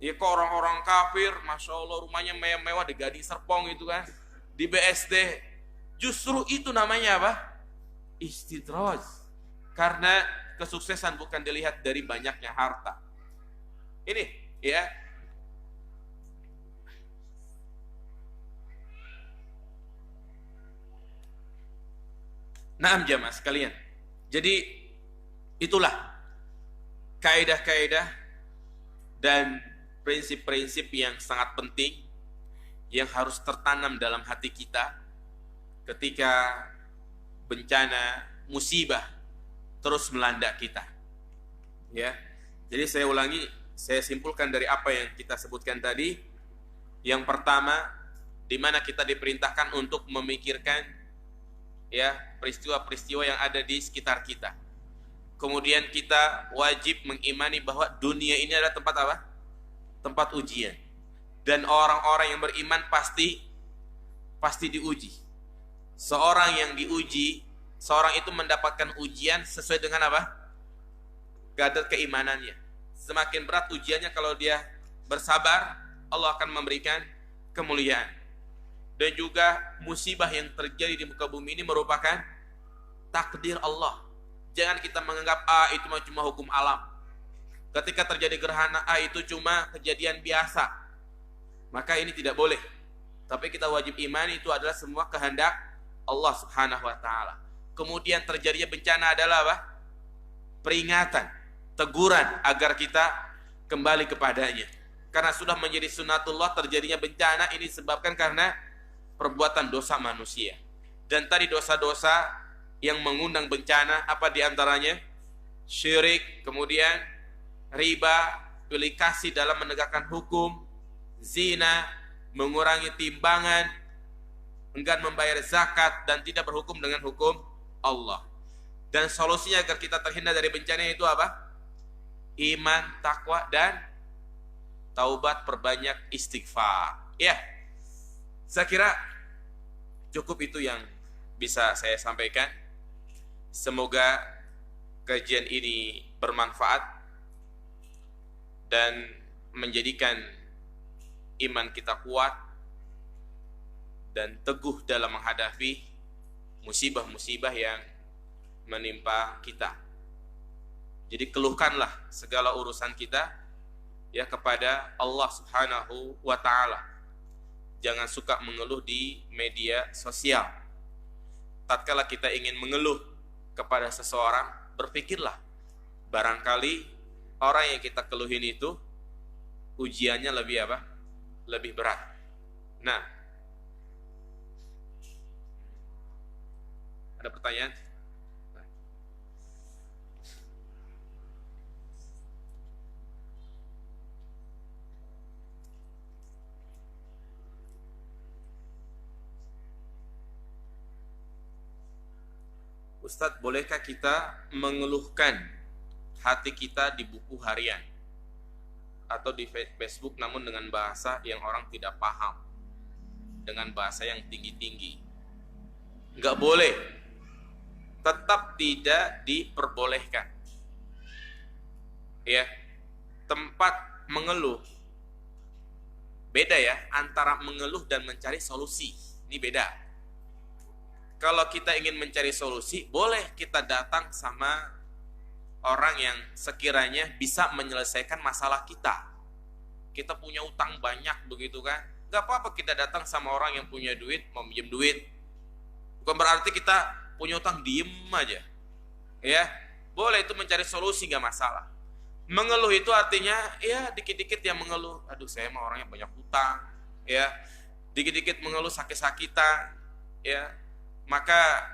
Ya kok orang-orang kafir, masya Allah rumahnya mewah-mewah di Gading Serpong itu kan, di BSD. Justru itu namanya apa? Istidraj. Karena kesuksesan bukan dilihat dari banyaknya harta. Ini ya. Naam jamaah sekalian. Jadi itulah kaidah-kaidah dan prinsip-prinsip yang sangat penting yang harus tertanam dalam hati kita ketika bencana, musibah terus melanda kita. Ya. Jadi saya ulangi, saya simpulkan dari apa yang kita sebutkan tadi. Yang pertama, di mana kita diperintahkan untuk memikirkan ya peristiwa-peristiwa yang ada di sekitar kita. Kemudian kita wajib mengimani bahwa dunia ini adalah tempat apa? Tempat ujian. Dan orang-orang yang beriman pasti pasti diuji. Seorang yang diuji, seorang itu mendapatkan ujian sesuai dengan apa? Kadar keimanannya. Semakin berat ujiannya, kalau dia bersabar, Allah akan memberikan kemuliaan. Dan juga musibah yang terjadi di muka bumi ini merupakan takdir Allah. Jangan kita menganggap itu cuma hukum alam. Ketika terjadi gerhana itu cuma kejadian biasa. Maka ini tidak boleh. Tapi kita wajib imani itu adalah semua kehendak Allah Subhanahu wa taala. Kemudian terjadinya bencana adalah apa? Peringatan, teguran agar kita kembali kepadanya. Karena sudah menjadi sunatullah terjadinya bencana ini disebabkan karena perbuatan dosa manusia. Dan tadi dosa-dosa yang mengundang bencana apa diantaranya? Syirik, kemudian riba, pilih kasih dalam menegakkan hukum, zina, mengurangi timbangan, enggan membayar zakat, dan tidak berhukum dengan hukum Allah. Dan solusinya agar kita terhindar dari bencana itu apa? Iman, takwa, dan taubat, perbanyak istighfar. Ya, saya kira cukup itu yang bisa saya sampaikan. Semoga kajian ini bermanfaat dan menjadikan iman kita kuat dan teguh dalam menghadapi musibah-musibah yang menimpa kita. Jadi keluhkanlah segala urusan kita ya kepada Allah Subhanahu wa taala. Jangan suka mengeluh di media sosial. Tatkala kita ingin mengeluh kepada seseorang, berpikirlah barangkali orang yang kita keluhin itu ujiannya lebih apa? Lebih berat. Nah, ada pertanyaan? Ustadz, bolehkah kita mengeluhkan hati kita di buku harian atau di Facebook namun dengan bahasa yang orang tidak paham, dengan bahasa yang tinggi-tinggi? Nggak boleh, tetap tidak diperbolehkan. Ya, tempat mengeluh beda ya, antara mengeluh dan mencari solusi. Ini beda. Kalau kita ingin mencari solusi, boleh kita datang sama orang yang sekiranya bisa menyelesaikan masalah kita. Kita punya utang banyak begitu kan? Gak apa-apa kita datang sama orang yang punya duit, mau minjem duit. Bukan berarti kita punya utang diem aja. Ya, boleh itu mencari solusi, gak masalah. Mengeluh itu artinya ya dikit-dikit yang mengeluh. Aduh, saya mah orangnya banyak utang. Ya, dikit-dikit mengeluh sakit-sakitan. Ya, maka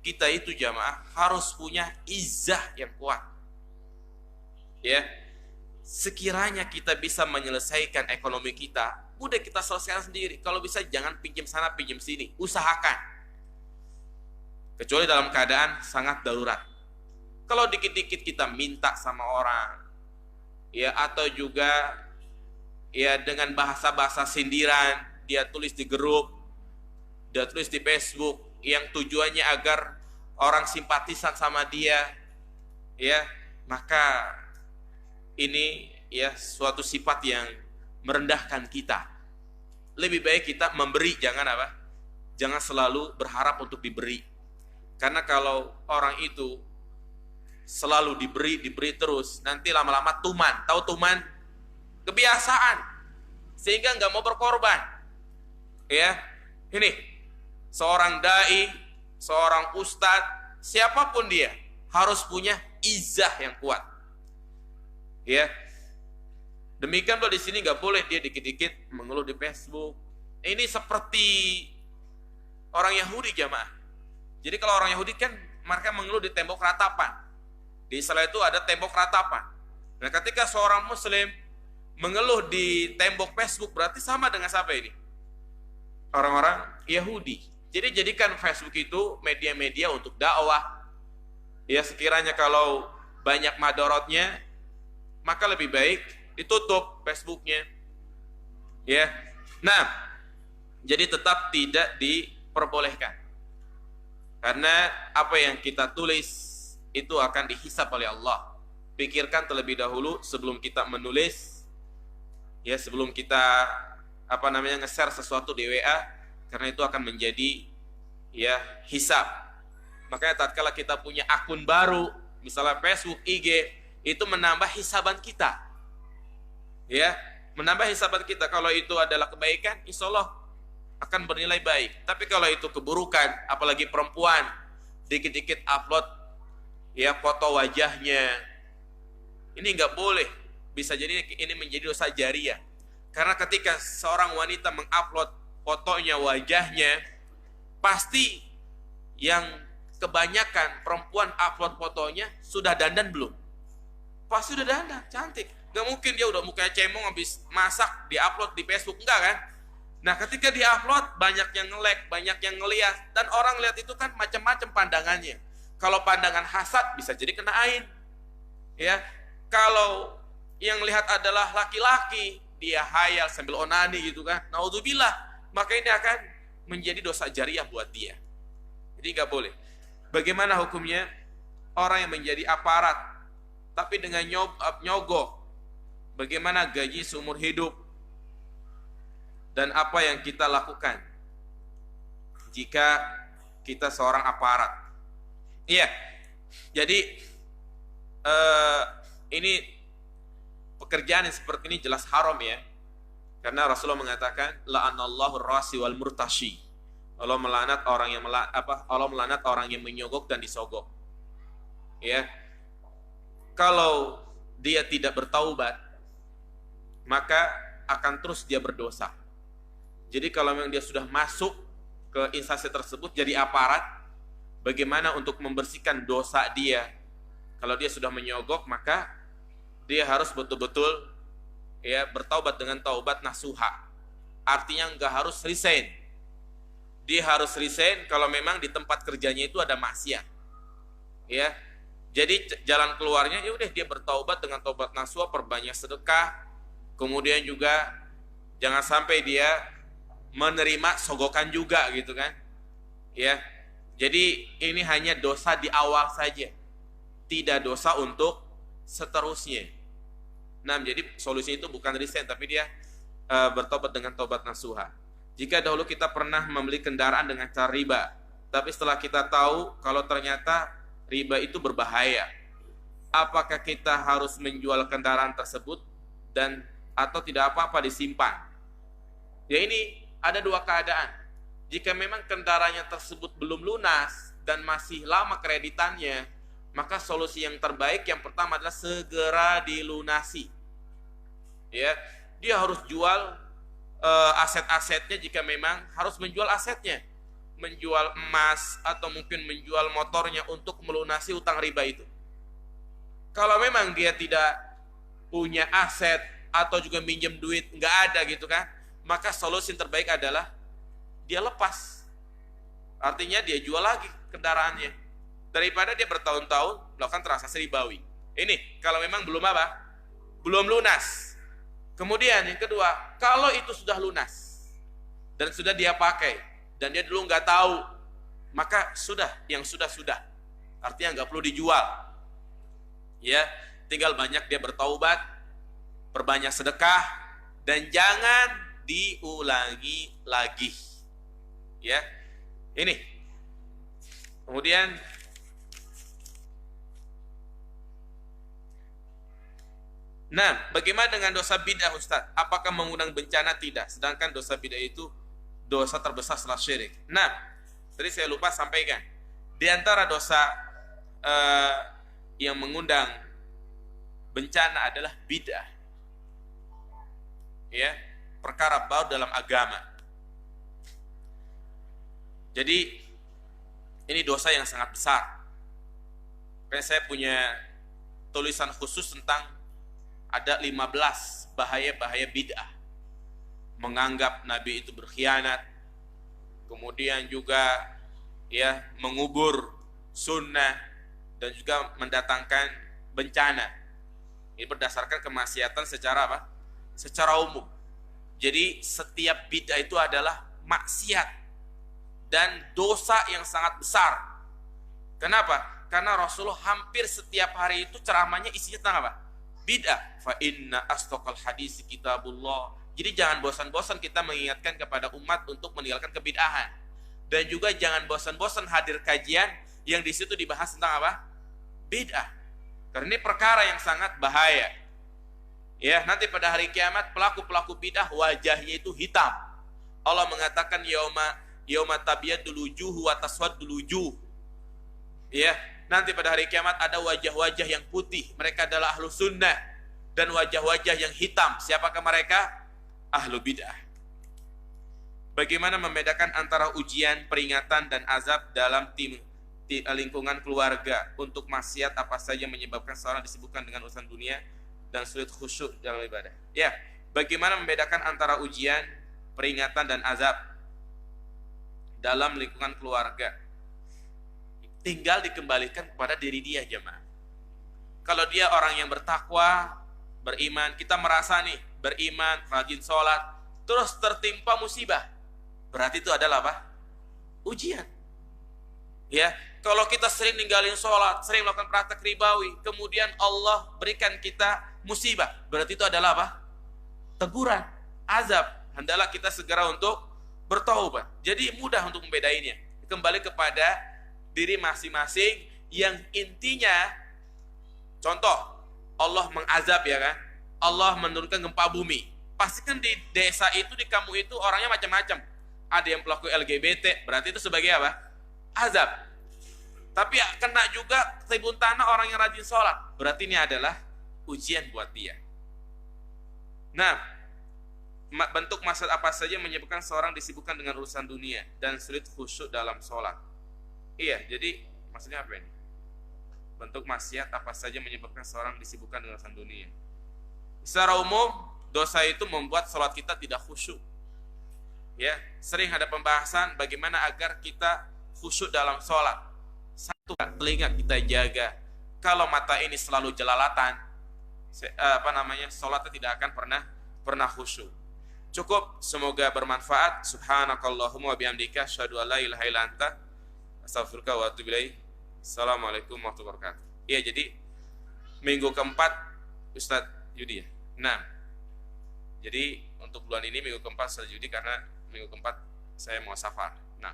kita itu jamaah harus punya izah yang kuat. Ya, sekiranya kita bisa menyelesaikan ekonomi kita, udah kita selesaikan sendiri. Kalau bisa jangan pinjam sana pinjam sini, usahakan. Kecuali dalam keadaan sangat darurat. Kalau dikit-dikit kita minta sama orang, ya, atau juga ya dengan bahasa-bahasa sindiran, dia tulis di grup, dia tulis di Facebook yang tujuannya agar orang simpatisan sama dia, ya, maka ini ya suatu sifat yang merendahkan kita. Lebih baik kita memberi, jangan apa? Jangan selalu berharap untuk diberi. Karena kalau orang itu selalu diberi terus, nanti lama-lama tuman. Tahu tuman? Kebiasaan. Sehingga nggak mau berkorban. Ya, ini seorang dai, seorang ustadz, siapapun dia harus punya izah yang kuat. Ya, demikian pula di sini nggak boleh dia dikit-dikit mengeluh di Facebook. Ini seperti orang Yahudi jamaah. Jadi kalau orang Yahudi kan mereka mengeluh di tembok ratapan. Di Israel itu ada tembok ratapan. Nah, ketika seorang Muslim mengeluh di tembok Facebook berarti sama dengan siapa ini? Orang-orang Yahudi. Jadi jadikan Facebook itu media-media untuk dakwah. Ya, sekiranya kalau banyak madorotnya, maka lebih baik ditutup Facebooknya. Ya, nah, Jadi tetap tidak diperbolehkan. Karena apa yang kita tulis itu akan dihisab oleh Allah. Pikirkan terlebih dahulu sebelum kita menulis, ya, sebelum kita nge-share sesuatu di WA, karena itu akan menjadi ya hisab. Makanya tatkala kita punya akun baru, misalnya Facebook, IG, itu menambah hisaban kita. Ya, menambah hisaban kita. Kalau itu adalah kebaikan, insya Allah akan bernilai baik. Tapi kalau itu keburukan, apalagi perempuan, dikit-dikit upload ya foto wajahnya, ini nggak boleh. Bisa jadi ini menjadi dosa jariah. Karena ketika seorang wanita mengupload fotonya, wajahnya, pasti yang kebanyakan perempuan upload fotonya sudah dandan belum? Pasti udah dandan, cantik. Gak mungkin dia udah mukanya cemong habis masak diupload di Facebook, enggak kan? Nah, ketika diupload banyak yang nge-like, banyak yang ngelihat, dan orang lihat itu kan macam-macam pandangannya. Kalau pandangan hasad bisa jadi kena ain. Ya. Kalau yang lihat adalah laki-laki, dia hayal sambil onani gitu kan. Naudzubillah, maka ini akan menjadi dosa jariah buat dia. Jadi nggak boleh. Bagaimana hukumnya orang yang menjadi aparat tapi dengan nyogok? Bagaimana gaji seumur hidup? Dan apa yang kita lakukan jika kita seorang aparat? Iya. Jadi ini pekerjaan yang seperti ini jelas haram ya. Karena Rasulullah mengatakan la'anallahu rasi wal murtashi. Allah melaknat orang yang Allah melaknat orang yang menyogok dan disogok. Ya. Kalau dia tidak bertaubat, maka akan terus dia berdosa. Jadi kalau memang dia sudah masuk ke instansi tersebut jadi aparat, bagaimana untuk membersihkan dosa dia? Kalau dia sudah menyogok, maka dia harus betul-betul ya bertaubat dengan taubat nasuha. Artinya nggak harus resign. Dia harus resign kalau memang di tempat kerjanya itu ada maksiat. Ya. Jadi jalan keluarnya ya udah dia bertaubat dengan taubat nasuha, perbanyak sedekah. Kemudian juga jangan sampai dia menerima sogokan juga gitu kan. Ya. Jadi ini hanya dosa di awal saja. Tidak dosa untuk seterusnya. Nah, jadi solusi itu bukan resign tapi dia bertobat dengan taubat nasuha. Jika dahulu kita pernah membeli kendaraan dengan cara riba, tapi setelah kita tahu kalau ternyata riba itu berbahaya, apakah kita harus menjual kendaraan tersebut dan atau tidak apa-apa disimpan? Ya ini ada dua keadaan. Jika memang kendaraannya tersebut belum lunas dan masih lama kreditannya, maka solusi yang terbaik yang pertama adalah segera dilunasi. Ya, dia harus jual aset-asetnya jika memang harus menjual asetnya, menjual emas atau mungkin menjual motornya untuk melunasi utang riba itu. Kalau memang dia tidak punya aset atau juga minjem duit nggak ada gitu kan, maka solusi yang terbaik adalah dia lepas. Artinya dia jual lagi kendaraannya daripada dia bertahun-tahun melakukan transaksi ribawi. Ini kalau memang belum belum lunas. Kemudian yang kedua, kalau itu sudah lunas dan sudah dia pakai dan dia dulu nggak tahu, maka sudah, yang sudah. Artinya nggak perlu dijual. Ya, tinggal banyak dia bertaubat, perbanyak sedekah, dan jangan diulangi lagi. Ya, ini. Kemudian nah, bagaimana dengan dosa bid'ah Ustaz? Apakah mengundang bencana? Tidak. Sedangkan dosa bid'ah itu dosa terbesar setelah syirik. Nah, tadi saya lupa sampaikan. Di antara dosa yang mengundang bencana adalah bid'ah. Ya, perkara baru dalam agama. Jadi ini dosa yang sangat besar. Karena saya punya tulisan khusus tentang ada 15 bahaya-bahaya bid'ah. Menganggap Nabi itu berkhianat. Kemudian juga ya mengubur sunnah dan juga mendatangkan bencana. Ini berdasarkan kemaksiatan secara apa? Secara umum. Jadi setiap bid'ah itu adalah maksiat dan dosa yang sangat besar. Kenapa? Karena Rasulullah hampir setiap hari itu ceramahnya isinya tentang apa? Bid'ah. Fa inna astaqal hadis kitabullah. Jadi jangan bosan-bosan kita mengingatkan kepada umat untuk meninggalkan kebid'ahan. Dan juga jangan bosan-bosan hadir kajian yang di situ dibahas tentang apa? Bid'ah. Karena ini perkara yang sangat bahaya. Ya, nanti pada hari kiamat pelaku-pelaku bid'ah wajahnya itu hitam. Allah mengatakan yauma tabyadul wujuh wa taswaddul wujuh. Ya, nanti pada hari kiamat ada wajah-wajah yang putih, mereka adalah ahlu sunnah, dan wajah-wajah yang hitam, siapakah mereka? Ahlu bid'ah. Bagaimana membedakan antara ujian, peringatan, dan azab dalam lingkungan keluarga? Untuk maksiat apa saja menyebabkan seorang disibukkan dengan urusan dunia dan sulit khusyuk dalam ibadah? Ya, bagaimana membedakan antara ujian, peringatan, dan azab dalam lingkungan keluarga? Tinggal dikembalikan kepada diri dia, jemaah. Kalau dia orang yang bertakwa, beriman, kita merasa nih beriman, rajin sholat, terus tertimpa musibah, berarti itu adalah apa? Ujian. Ya, kalau kita sering ninggalin sholat, sering melakukan praktek ribawi, kemudian Allah berikan kita musibah, berarti itu adalah apa? Teguran, azab. Hendaklah kita segera untuk bertaubat. Jadi mudah untuk membedainnya. Kembali kepada diri masing-masing, yang intinya, contoh, Allah mengazab, ya kan? Allah menurunkan gempa bumi. Pasti kan di desa itu, di kampung itu orangnya macam-macam. Ada yang pelaku LGBT, berarti itu sebagai apa? Azab. Tapi kena juga tribun tanah orang yang rajin sholat, berarti ini adalah ujian buat dia. Nah, bentuk maksiat apa saja menyebabkan seorang disibukkan dengan urusan dunia dan sulit khusyuk dalam sholat? Iya, jadi maksudnya apa ini? Bentuk maksiat apa saja menyebabkan seorang disibukkan dengan urusan dunia? Secara umum, dosa itu membuat sholat kita tidak khusyuk. Ya, sering ada pembahasan bagaimana agar kita khusyuk dalam sholat. Satu, telinga kita jaga. Kalau mata ini selalu jelalatan, sholatnya tidak akan pernah khusyuk. Cukup, semoga bermanfaat. Subhanakallahumma wa bihamdika asyhadu an la ilaha illa anta astaghfiruka wa atubu ilaik. Assalamualaikum warahmatullahi wabarakatuh. Iya, jadi minggu keempat Ustadz Yudi ya. Nah, jadi untuk bulan ini minggu keempat Ustadz Yudi, karena minggu keempat saya mau safar. Nah,